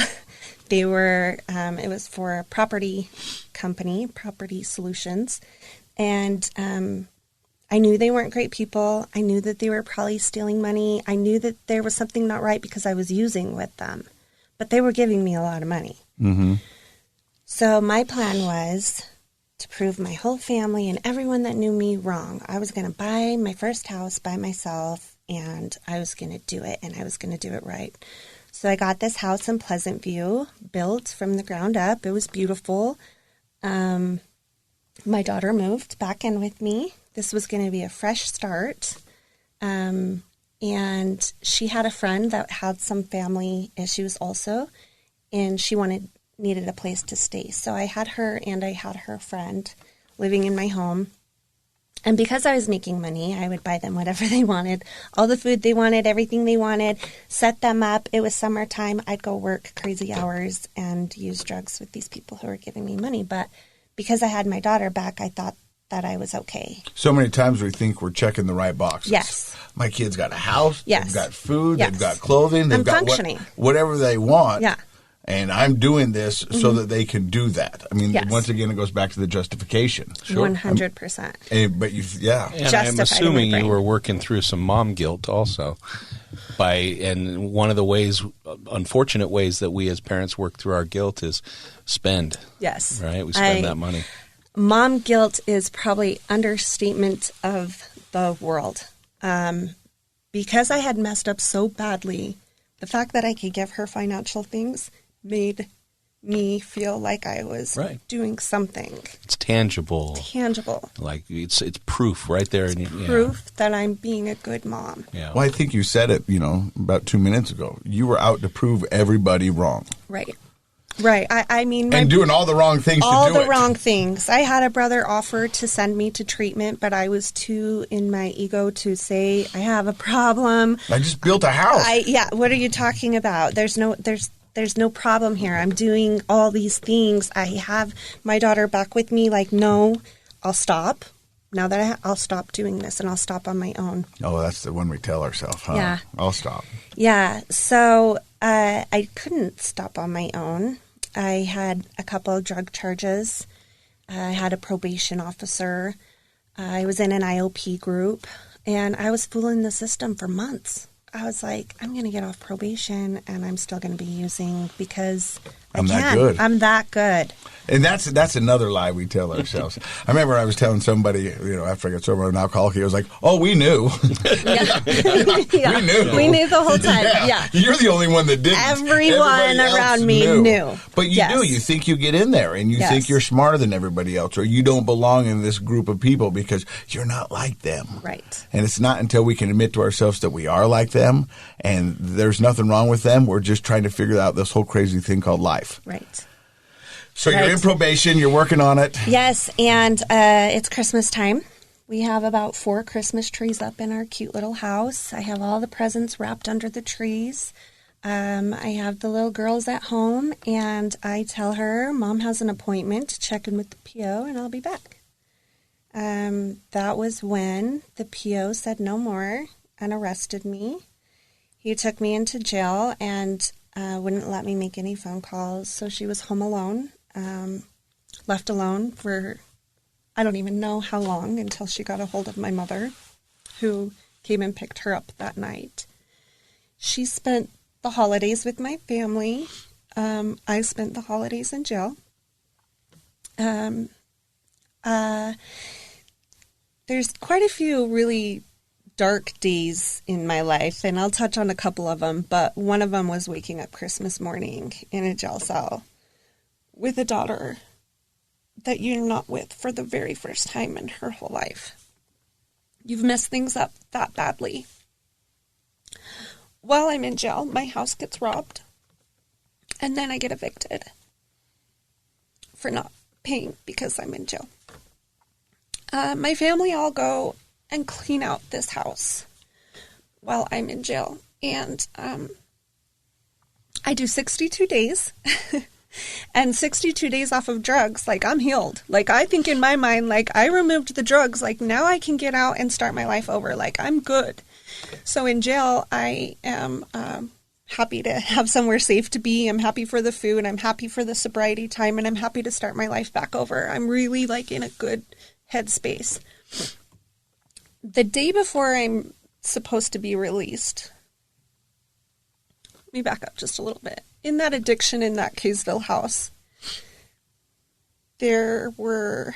They were, it was for a property company, Property Solutions, and I knew they weren't great people. I knew that they were probably stealing money. I knew that there was something not right because I was using with them, but they were giving me a lot of money. Mm-hmm. So my plan was to prove my whole family and everyone that knew me wrong. I was going to buy my first house by myself, and I was going to do it, and I was going to do it right. So I got this house in Pleasant View, built from the ground up. It was beautiful. My daughter moved back in with me. This was going to be a fresh start. And she had a friend that had some family issues also, and she needed a place to stay. So I had her and I had her friend living in my home. And because I was making money, I would buy them whatever they wanted, all the food they wanted, everything they wanted, set them up. It was summertime. I'd go work crazy hours and use drugs with these people who were giving me money. But because I had my daughter back, I thought that I was okay. So many times we think we're checking the right boxes. Yes. My kid's got a house. Yes. They've got food. Yes. They've got clothing. They've I'm got functioning. Whatever they want. Yeah. And I'm doing this so that they can do that. I mean, Yes. once again, it goes back to the justification. 100%. But yeah. And I'm Justified in my assuming you brain. were working through some mom guilt also. And one of the ways, unfortunate ways that we as parents work through our guilt is spend. Yes. Right? We spend that money. Mom guilt is probably understatement of the world. Because I had messed up so badly, the fact that I could give her financial things made me feel like I was doing something. It's tangible. Like it's proof right there. Proof that I'm being a good mom. Yeah. Well, I think you said it, about 2 minutes ago. You were out to prove everybody wrong. Right. I mean, and doing all the wrong things to do it. All the wrong things. I had a brother offer to send me to treatment, but I was too in my ego to say, I have a problem. I just built a house. What are you talking about? There's no problem here. I'm doing all these things. I have my daughter back with me. Like, no, I'll stop. Now that I'll stop doing this and I'll stop on my own. Oh, that's the one we tell ourselves, huh? Yeah. I'll stop. Yeah. So I couldn't stop on my own. I had a couple of drug charges. I had a probation officer. I was in an IOP group, and I was fooling the system for months. I was like, I'm going to get off probation, and I'm still going to be using because I'm that good. I'm that good. And that's another lie we tell ourselves. I remember I was telling somebody, after I got sober, an alcoholic, he was like, "Oh, we knew." Yeah. We knew. We knew the whole time. Yeah. You're the only one that didn't. Everyone around me knew. But you do. You think you get in there and you think you're smarter than everybody else, or you don't belong in this group of people because you're not like them. Right. And it's not until we can admit to ourselves that we are like them and there's nothing wrong with them. We're just trying to figure out this whole crazy thing called life. Right. So you're in probation, you're working on it. Yes, and it's Christmas time. We have about 4 Christmas trees up in our cute little house. I have all the presents wrapped under the trees. I have the little girls at home, and I tell her Mom has an appointment to check in with the PO, and I'll be back. That was when the PO said no more and arrested me. He took me into jail and wouldn't let me make any phone calls, so she was home alone. Left alone for I don't even know how long until she got a hold of my mother, who came and picked her up that night. She spent the holidays with my family. I spent the holidays in jail. There's quite a few really dark days in my life, and I'll touch on a couple of them, but one of them was waking up Christmas morning in a jail cell with a daughter that you're not with for the very first time in her whole life. You've messed things up that badly. While I'm in jail, my house gets robbed, and then I get evicted for not paying because I'm in jail. My family all go and clean out this house while I'm in jail, and I do 62 days. And 62 days off of drugs, like, I'm healed. Like, I think in my mind, like, I removed the drugs. Like, now I can get out and start my life over. Like, I'm good. So in jail, I am happy to have somewhere safe to be. I'm happy for the food. I'm happy for the sobriety time. And I'm happy to start my life back over. I'm really, like, in a good headspace. The day before I'm supposed to be released, let me back up just a little bit. In that addiction in that Kaysville house, there were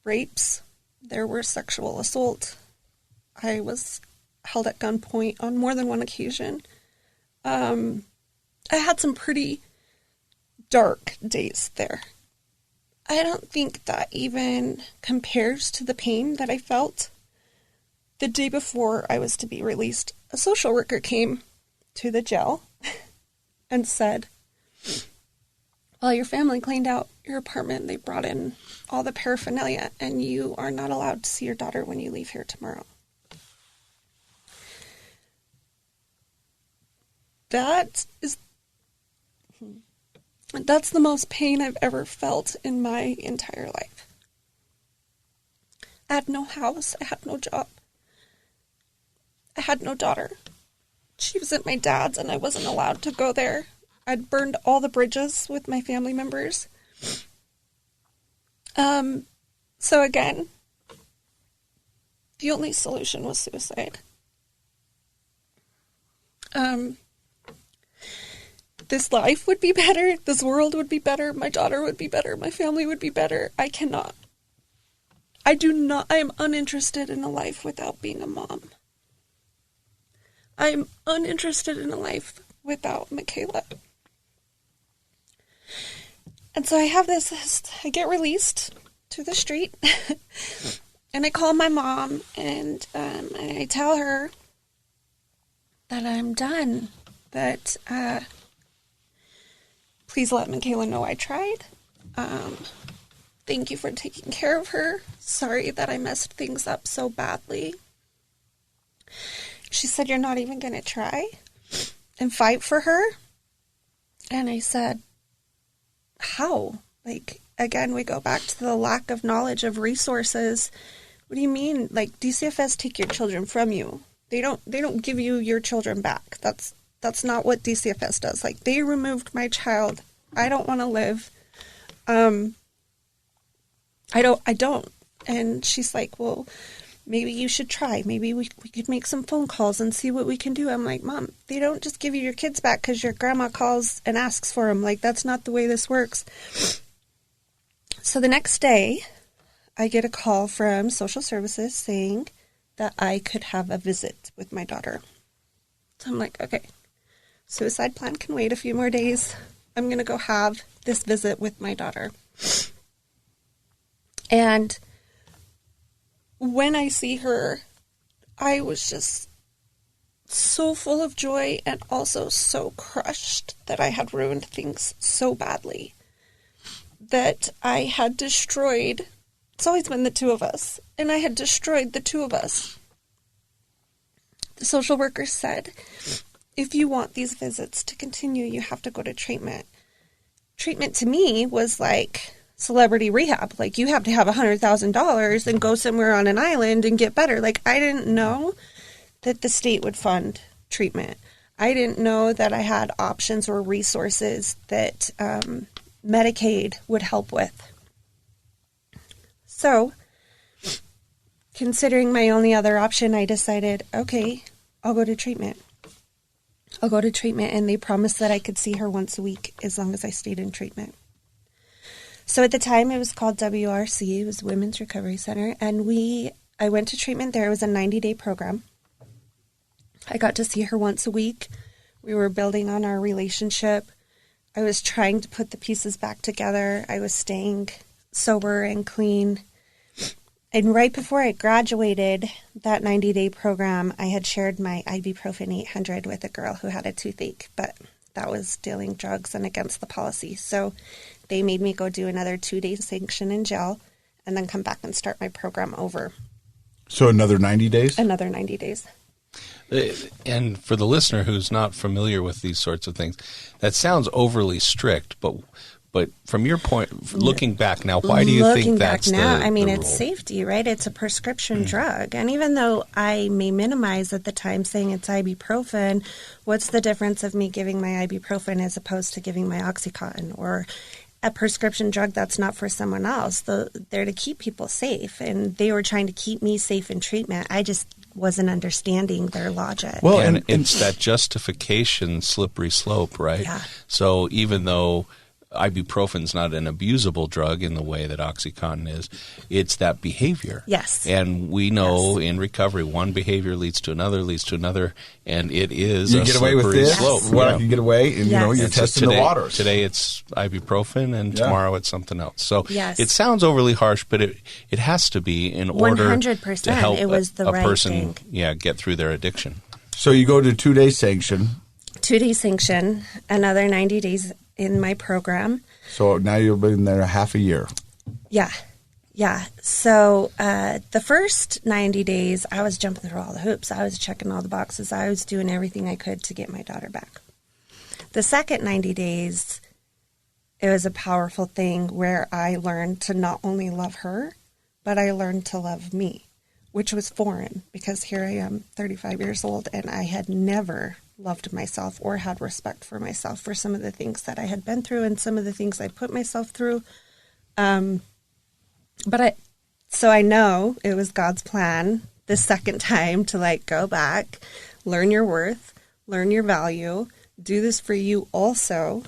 rapes, there were sexual assault. I was held at gunpoint on more than one occasion. I had some pretty dark days there. I don't think that even compares to the pain that I felt. The day before I was to be released, a social worker came to the jail and said, well, your family cleaned out your apartment. They brought in all the paraphernalia, and you are not allowed to see your daughter when you leave here tomorrow. That's the most pain I've ever felt in my entire life. I had no house. I had no job. I had no daughter. She was at my dad's, and I wasn't allowed to go there. I'd burned all the bridges with my family members. So again, the only solution was suicide. This life would be better. This world would be better. My daughter would be better. My family would be better. I cannot. I am uninterested in a life without being a mom. I'm uninterested in a life without Kayla. And so I have I get released to the street, and I call my mom, and I tell her that I'm done, that please let Kayla know I tried. Thank you for taking care of her. Sorry that I messed things up so badly. She said, you're not even going to try and fight for her? And I said, how? Like, again, we go back to the lack of knowledge of resources. What do you mean? Like, DCFS take your children from you. They don't give you your children back. That's not what DCFS does. Like, they removed my child. I don't want to live. I don't. And she's like, well, maybe you should try. Maybe we could make some phone calls and see what we can do. I'm like, Mom, they don't just give you your kids back because your grandma calls and asks for them. Like, that's not the way this works. So the next day, I get a call from social services saying that I could have a visit with my daughter. So I'm like, okay, suicide plan can wait a few more days. I'm going to go have this visit with my daughter. And when I see her, I was just so full of joy and also so crushed that I had ruined things so badly, that I had destroyed. It's always been the two of us, and I had destroyed the two of us. The social worker said, if you want these visits to continue, you have to go to treatment. Treatment to me was like celebrity rehab. Like, you have to have $100,000 and go somewhere on an island and get better. Like, I didn't know that the state would fund treatment. I didn't know that I had options or resources that Medicaid would help with. So, considering my only other option, I decided, okay, I'll go to treatment. I'll go to treatment, and they promised that I could see her once a week as long as I stayed in treatment. So at the time, it was called WRC, it was Women's Recovery Center, and I went to treatment there. It was a 90-day program. I got to see her once a week. We were building on our relationship. I was trying to put the pieces back together. I was staying sober and clean. And right before I graduated that 90-day program, I had shared my ibuprofen 800 with a girl who had a toothache, but that was dealing drugs and against the policy. So they made me go do another 2-day sanction in jail and then come back and start my program over. So another 90 days? Another 90 days. And for the listener who's not familiar with these sorts of things, that sounds overly strict, but from your point, looking back now, why do you think that's the now, I mean, the it's rule? safety, right? It's a prescription drug. And even though I may minimize at the time saying it's ibuprofen, what's the difference of me giving my ibuprofen as opposed to giving my Oxycontin or a prescription drug that's not for someone else? They're to keep people safe, and they were trying to keep me safe in treatment. I just wasn't understanding their logic. Well, and it's that justification slippery slope, right? Yeah. So even though ibuprofen's not an abusable drug in the way that Oxycontin is, it's that behavior. Yes. And we know in recovery, one behavior leads to another, and it is you a get away with slippery this, slope. well, Yeah. I can get away, and you're Yes. testing the waters. Today it's ibuprofen, and tomorrow it's something else. So Yes. it sounds overly harsh, but it has to be in order 100%. to help It was the a right person thing. get through their addiction. So you go to 2-day sanction. 2-day sanction, another 90 days in my program. So now you've been there half a year. Yeah. So the first 90 days, I was jumping through all the hoops. I was checking all the boxes. I was doing everything I could to get my daughter back. The second 90 days, it was a powerful thing where I learned to not only love her, but I learned to love me, which was foreign because here I am, 35 years old, and I had never loved myself or had respect for myself for some of the things that I had been through and some of the things I put myself through. So I know it was God's plan the second time to go back, learn your worth, learn your value, do this for you also.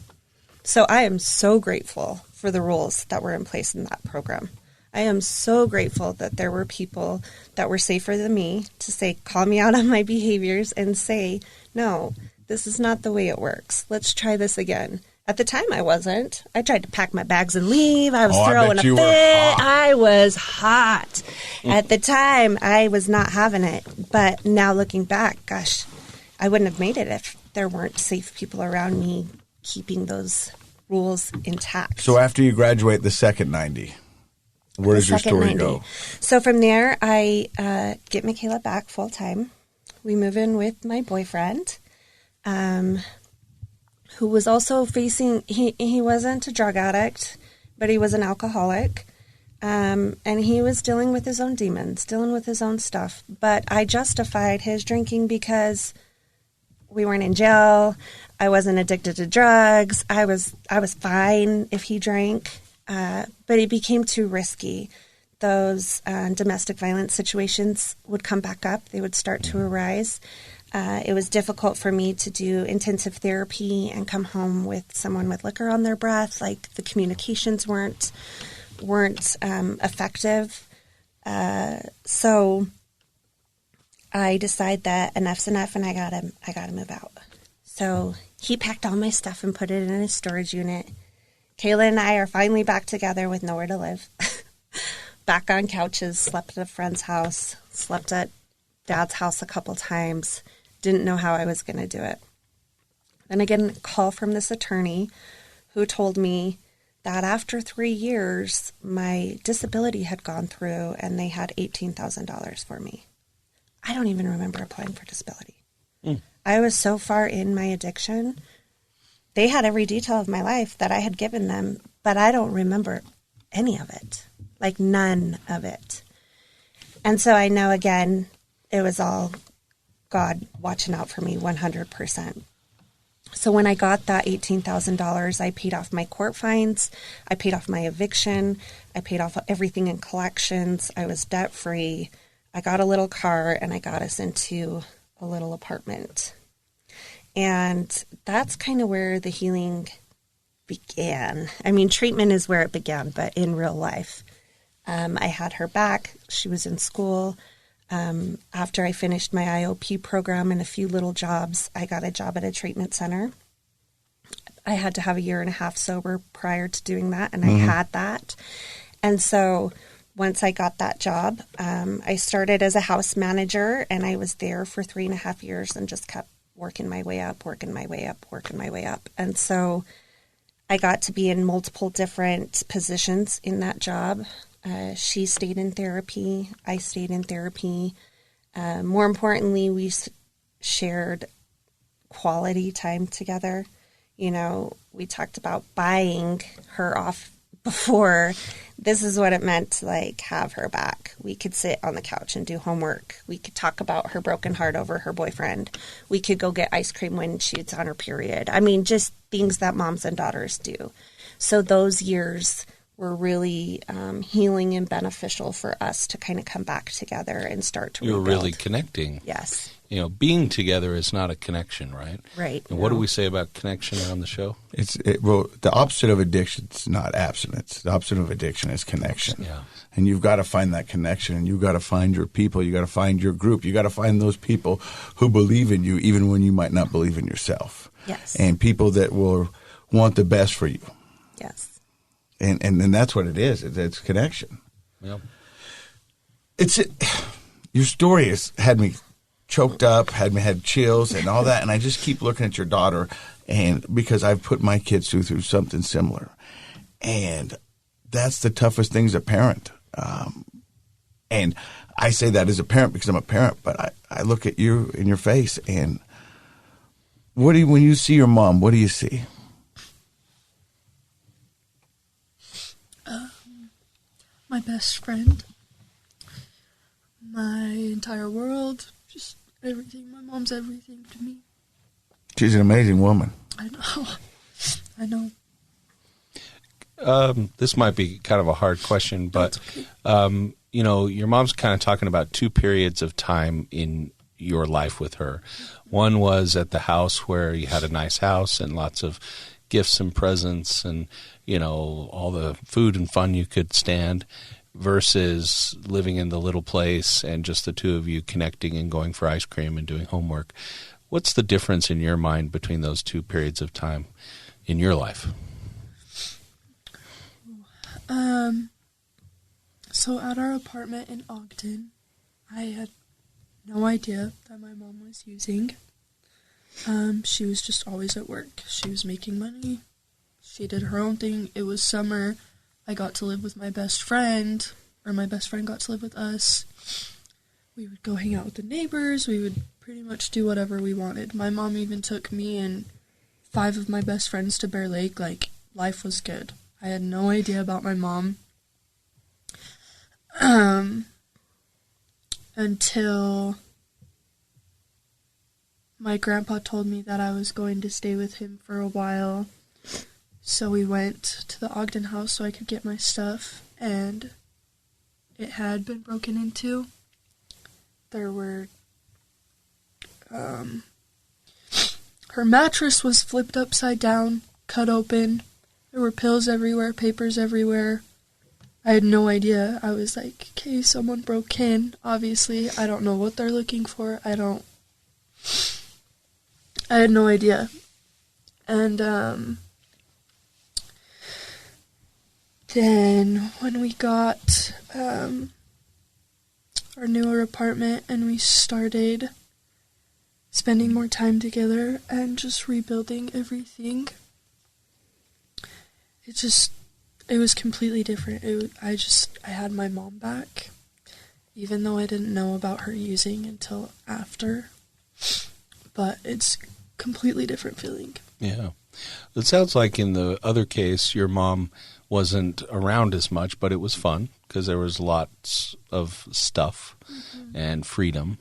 So I am so grateful for the rules that were in place in that program. I am so grateful that there were people that were safer than me to say, call me out on my behaviors and say, no, this is not the way it works. Let's try this again. At the time, I wasn't. I tried to pack my bags and leave. I was throwing a fit. I was hot. At the time, I was not having it. But now looking back, gosh, I wouldn't have made it if there weren't safe people around me keeping those rules intact. So after you graduate the second 90, where does your story go? So from there, I get Kayla back full time. We move in with my boyfriend, who was also facing, he wasn't a drug addict, but he was an alcoholic. And he was dealing with his own demons, dealing with his own stuff. But I justified his drinking because we weren't in jail. I wasn't addicted to drugs. I was fine if he drank. But it became too risky. those domestic violence situations would come back up. They would start to arise. It was difficult for me to do intensive therapy and come home with someone with liquor on their breath. Like, the communications weren't effective. So I decided that enough's enough, and I gotta move out. So he packed all my stuff and put it in a storage unit. Kayla and I are finally back together with nowhere to live. Back on couches, slept at a friend's house, slept at Dad's house a couple times. Didn't know how I was going to do it. Then I get a call from this attorney who told me that after 3 years, my disability had gone through and they had $18,000 for me. I don't even remember applying for disability. I was so far in my addiction. They had every detail of my life that I had given them, but I don't remember any of it, like none of it. And so I know, again, it was all God watching out for me 100%. So when I got that $18,000, I paid off my court fines, I paid off my eviction, I paid off everything in collections, I was debt-free, I got a little car, and I got us into a little apartment. And that's kind of where the healing began. I mean, treatment is where it began, but in real life. I had her back. She was in school. After I finished my IOP program and a few little jobs, I got a job at a treatment center. I had to have 1.5 years sober prior to doing that, and I had that. And so once I got that job, I started as a house manager, and I was there for 3.5 years and just kept working my way up. And so I got to be in multiple different positions in that job. She stayed in therapy. I stayed in therapy. More importantly, we shared quality time together. You know, we talked about buying her off before. This is what it meant to, like, have her back. We could sit on the couch and do homework. We could talk about her broken heart over her boyfriend. We could go get ice cream when she's on her period. I mean, just things that moms and daughters do. So those years were really healing and beneficial for us to kind of come back together and start to rebuild. You're really connecting. Yes. You know, being together is not a connection, right? Right. And what do we say about connection on the show? Well, the opposite of addiction is not abstinence. The opposite of addiction is connection. Yeah. And you've got to find that connection, and you've got to find your people. You got to find your group. You got to find those people who believe in you, even when you might not believe in yourself. Yes. And people that will want the best for you. Yes. And that's what it is. It's connection. Yep. Your story has had me choked up, had chills and all that, and I just keep looking at your daughter, and because I've put my kids through something similar, and that's the toughest thing as a parent. And I say that as a parent because I'm a parent, but I look at you in your face, and when you see your mom, what do you see? My best friend, my entire world, just everything. My mom's everything to me. She's an amazing woman. I know. This might be kind of a hard question, but you know, your mom's kind of talking about 2 periods of time in your life with her. One was at the house where you had a nice house and lots of gifts and presents and, you know, all the food and fun you could stand, versus living in the little place and just the two of you connecting and going for ice cream and doing homework. What's the difference in your mind between those 2 periods of time in your life? So at our apartment in Ogden, I had no idea that my mom was using. She was just always at work. She was making money. She did her own thing. It was summer. I got to live with my best friend, or my best friend got to live with us. We would go hang out with the neighbors. We would pretty much do whatever we wanted. My mom even took me and 5 of my best friends to Bear Lake. Like, life was good. I had no idea about my mom. Until my grandpa told me that I was going to stay with him for a while. So we went to the Ogden house so I could get my stuff, and it had been broken into. There were, her mattress was flipped upside down, cut open. There were pills everywhere, papers everywhere. I had no idea. I was like, okay, someone broke in. Obviously, I don't know what they're looking for. I had no idea. And then when we got our newer apartment and we started spending more time together and just rebuilding everything, it was completely different. I had my mom back, even though I didn't know about her using until after. But it's completely different feeling. Yeah. It sounds like in the other case, your mom wasn't around as much, but it was fun because there was lots of stuff and freedom.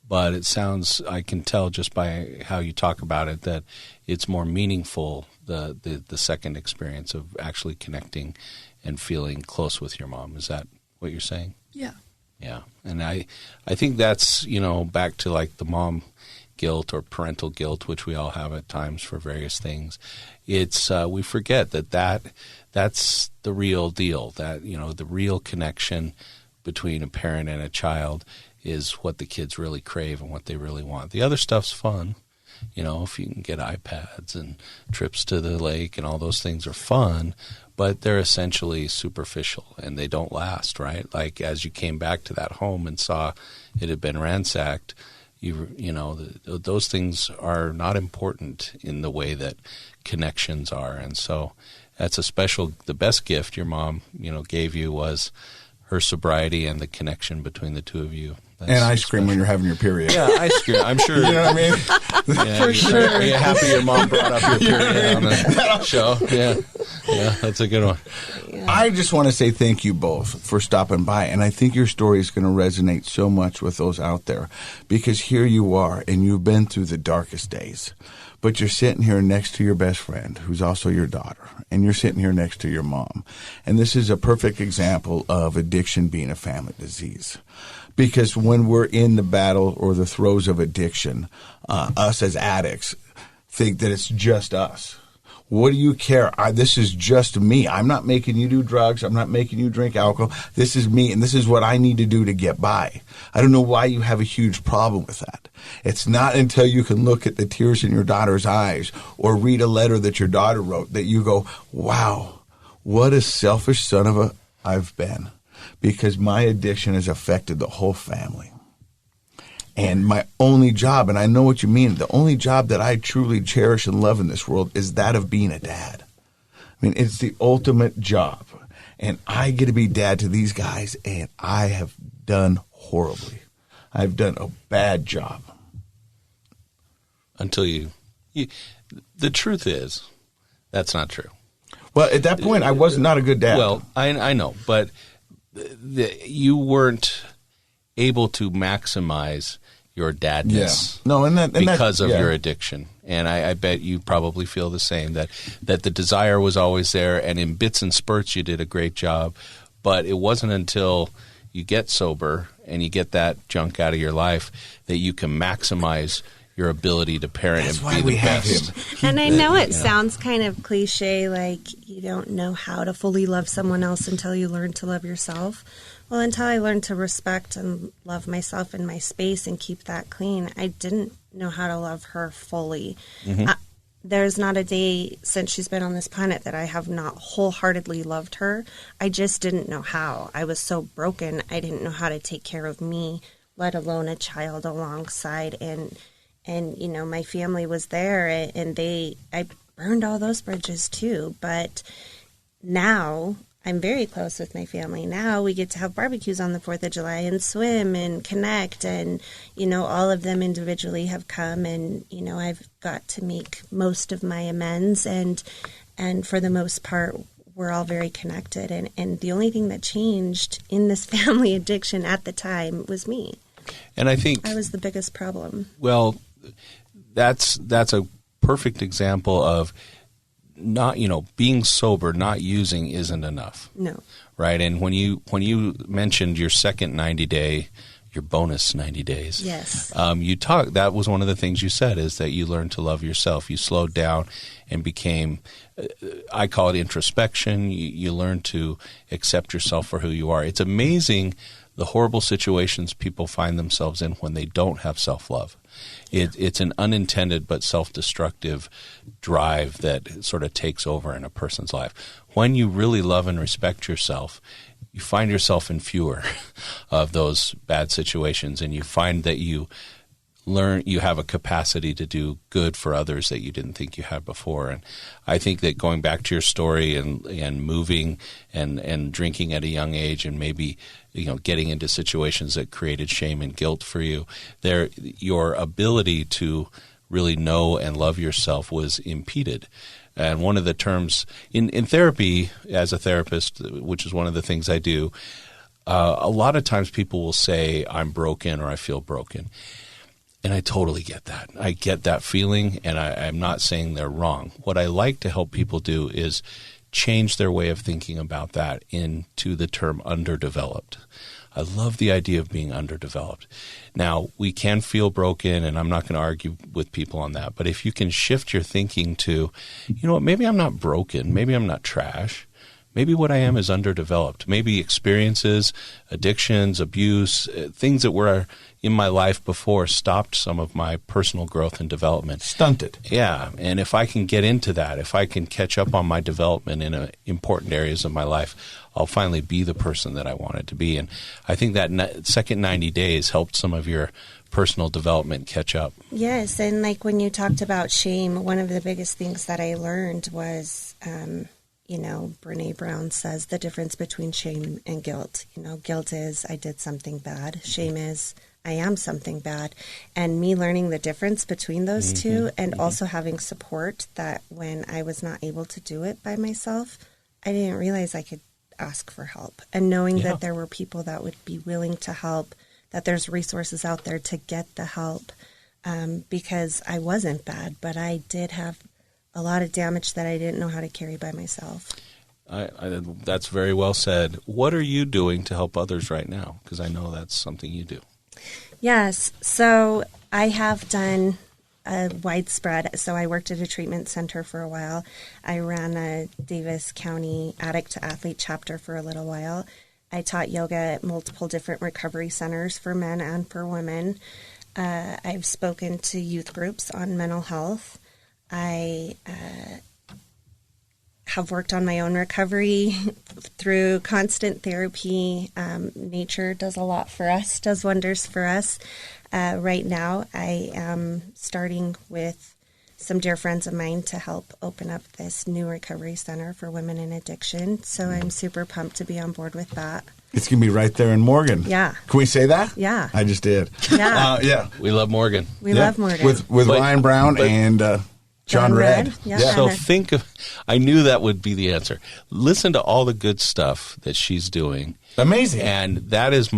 But it sounds, I can tell just by how you talk about it, that it's more meaningful, the second experience of actually connecting and feeling close with your mom. Is that what you're saying? Yeah. Yeah. And I think that's, back to like the mom guilt or parental guilt, which we all have at times for various things. It's we forget that's the real deal, that the real connection between a parent and a child is what the kids really crave and what they really want. The other stuff's fun, if you can get iPads and trips to the lake and all those things are fun, but they're essentially superficial and they don't last, right? Like as you came back to that home and saw it had been ransacked, those things are not important in the way that connections are. And so that's the best gift your mom, gave you was her sobriety and the connection between the two of you. That's and ice cream when you're having your period. Yeah, ice cream. I'm sure. You know what I mean? Yeah, For sure. Are you happy your mom brought up your period on the show? Yeah, that's a good one. I just want to say thank you both for stopping by. And I think your story is going to resonate so much with those out there because here you are and you've been through the darkest days. But you're sitting here next to your best friend, who's also your daughter, and you're sitting here next to your mom. And this is a perfect example of addiction being a family disease. Because when we're in the battle or the throes of addiction, us as addicts think that it's just us. What do you care? This is just me. I'm not making you do drugs. I'm not making you drink alcohol. This is me, and this is what I need to do to get by. I don't know why you have a huge problem with that. It's not until you can look at the tears in your daughter's eyes or read a letter that your daughter wrote that you go, wow, what a selfish son of a I've been, because my addiction has affected the whole family. And my only job, and I know what you mean, the only job that I truly cherish and love in this world is that of being a dad. I mean, it's the ultimate job. And I get to be dad to these guys, and I have done horribly. I've done a bad job. Until you the truth is, that's not true. Well, at that point, I was not a good dad. Well, I know, but you weren't able to maximize your dadness because of your addiction. And I bet you probably feel the same, that the desire was always there, and in bits and spurts you did a great job. But it wasn't until you get sober and you get that junk out of your life that you can maximize your ability to parent and be the best. And I know it sounds kind of cliche, like you don't know how to fully love someone else until you learn to love yourself. Well, until I learned to respect and love myself and my space and keep that clean, I didn't know how to love her fully. Mm-hmm. There's not a day since she's been on this planet that I have not wholeheartedly loved her. I just didn't know how. I was so broken, I didn't know how to take care of me, let alone a child alongside. And my family was there, and I burned all those bridges too. But now I'm very close with my family. Now we get to have barbecues on the 4th of July and swim and connect. And, all of them individually have come, and, I've got to make most of my amends. And for the most part, we're all very connected. And the only thing that changed in this family addiction at the time was me. And I think I was the biggest problem. Well, that's a perfect example of not, being sober, not using isn't enough. No. Right? And when you mentioned your second 90-day, your bonus 90 days. Yes. That was one of the things you said, is that you learned to love yourself. You slowed down and became, I call it introspection. You learned to accept yourself for who you are. It's amazing the horrible situations people find themselves in when they don't have self-love. It's an unintended but self-destructive drive that sort of takes over in a person's life. When you really love and respect yourself, you find yourself in fewer of those bad situations, and you find that you have a capacity to do good for others that you didn't think you had before. And I think that going back to your story and moving and drinking at a young age, and maybe getting into situations that created shame and guilt for you, your ability to really know and love yourself was impeded. And one of the terms in therapy, as a therapist, which is one of the things I do, a lot of times people will say, I'm broken, or I feel broken. And I totally get that. I get that feeling, and I'm not saying they're wrong. What I like to help people do is change their way of thinking about that into the term underdeveloped. I love the idea of being underdeveloped. Now, we can feel broken, and I'm not going to argue with people on that. But if you can shift your thinking to, maybe I'm not broken. Maybe I'm not trash. Maybe what I am is underdeveloped. Maybe experiences, addictions, abuse, things that were in my life before stopped some of my personal growth and development. Stunted. Yeah, and if I can get into that, if I can catch up on my development in important areas of my life, I'll finally be the person that I wanted to be. And I think that second 90 days helped some of your personal development catch up. Yes, and like when you talked about shame, one of the biggest things that I learned was, Brene Brown says the difference between shame and guilt. Guilt is I did something bad. Shame is I am something bad. And me learning the difference between those two, and also having support that when I was not able to do it by myself, I didn't realize I could ask for help. And knowing that there were people that would be willing to help, that there's resources out there to get the help, because I wasn't bad, but I did have a lot of damage that I didn't know how to carry by myself. That's very well said. What are you doing to help others right now? Because I know that's something you do. Yes. So I have done a widespread. So I worked at a treatment center for a while. I ran a Davis County Addict to Athlete chapter for a little while. I taught yoga at multiple different recovery centers for men and for women. I've spoken to youth groups on mental health. I have worked on my own recovery through constant therapy. Nature does a lot for us, does wonders for us. Right now, I am starting with some dear friends of mine to help open up this new recovery center for women in addiction. So I'm super pumped to be on board with that. It's going to be right there in Morgan. Yeah. Can we say that? Yeah. I just did. Yeah. Yeah. We love Morgan. We love Morgan. With Ryan Brown and John Redd. Yeah. So I knew that would be the answer. Listen to all the good stuff that she's doing. Amazing. And that is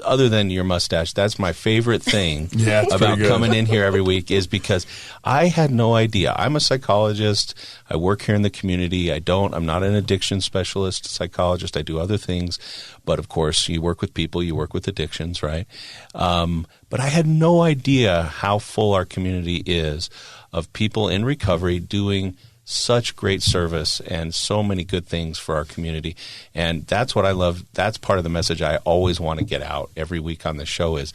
other than your mustache, that's my favorite thing about coming in here every week, is because I had no idea. I'm a psychologist. I work here in the community. I'm not an addiction specialist psychologist. I do other things. But of course, you work with people, you work with addictions, right? But I had no idea how full our community is of people in recovery doing such great service and so many good things for our community. And that's what I love. That's part of the message I always want to get out every week on the show is,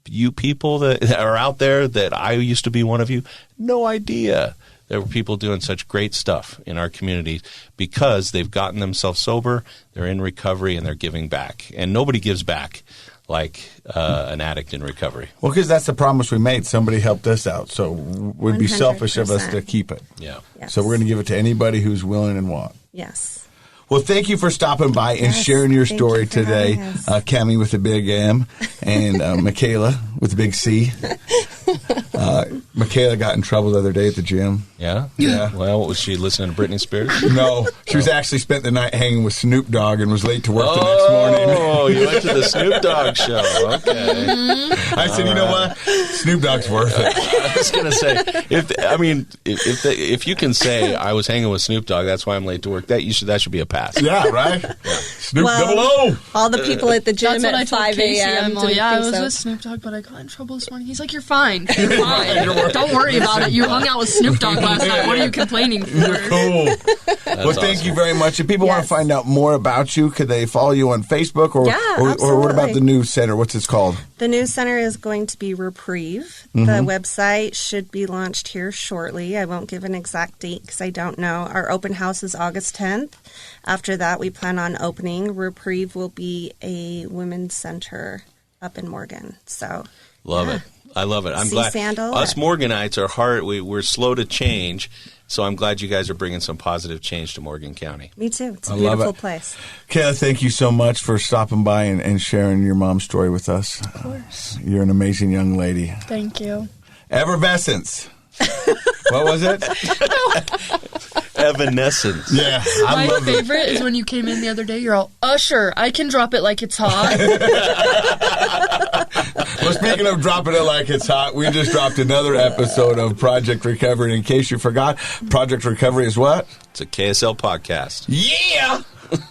you people that are out there that I used to be one of you, no idea there were people doing such great stuff in our community because they've gotten themselves sober, they're in recovery, and they're giving back. And nobody gives back like an addict in recovery. Well, because that's the promise we made. Somebody helped us out, so we'd be selfish of us to keep it. Yeah. Yes. So we're going to give it to anybody who's willing and want. Yes. Well, thank you for stopping by and sharing your story today, CaMi with a big M and Michaela with a big C. Michaela got in trouble the other day at the gym. Yeah? Yeah. Well, what was she, listening to Britney Spears? No. She was actually spent the night hanging with Snoop Dogg and was late to work the next morning. Oh, you went to the Snoop Dogg show. Okay. I said, you know what? Snoop Dogg's worth it. I was going to say, if you can say I was hanging with Snoop Dogg, that's why I'm late to work. That should be a pass. Yeah, right. Snoop Well, double O. all the people at the gym That's what I at told 5 Casey. a.m. I'm like, didn't yeah, I think was so. with Snoop Dogg, but I got in trouble this morning. He's like, you're fine. You're fine. Don't worry about it. You hung out with Snoop Dogg last night. What are you complaining for? Cool. Well, thank you very much. If people want to Yes. find out more about you, could they follow you on Facebook or Yeah, or what about absolutely. the news center? What's it called? The news center is going to be Reprieve. Mm-hmm. The website should be launched here shortly. I won't give an exact date because I don't know. Our open house is August 10th. After that, we plan on opening. Reprieve will be a women's center up in Morgan. So Love it. I love it. I'm CaMi glad. Sandall. Us Morganites are hard. We're slow to change. So I'm glad you guys are bringing some positive change to Morgan County. me too. It's a I love beautiful it. place. Kayla, thank you so much for stopping by and sharing your mom's story with us. Of course. You're an amazing young lady. Thank you. Effervescence. What was it? Evanescence. Yeah, I My love it. favorite is when you came in the other day. You're all, Usher, I can drop it like it's hot. Well, speaking of dropping it like it's hot, we just dropped another episode of Project Recovery. And in case you forgot, Project Recovery is what? It's a KSL podcast. Yeah!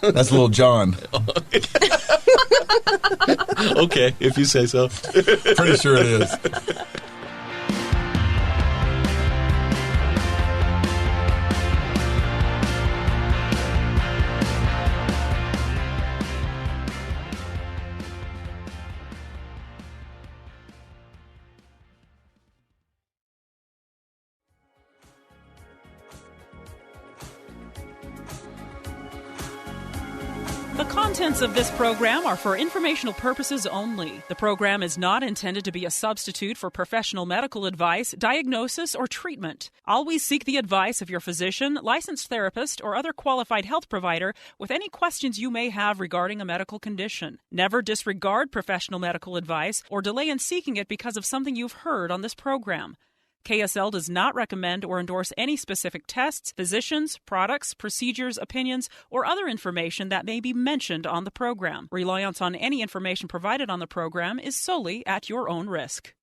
That's Little John. Okay, if you say so. Pretty sure it is. The contents of this program are for informational purposes only. The program is not intended to be a substitute for professional medical advice, diagnosis, or treatment. Always seek the advice of your physician, licensed therapist, or other qualified health provider with any questions you may have regarding a medical condition. Never disregard professional medical advice or delay in seeking it because of something you've heard on this program. KSL does not recommend or endorse any specific tests, physicians, products, procedures, opinions, or other information that may be mentioned on the program. Reliance on any information provided on the program is solely at your own risk.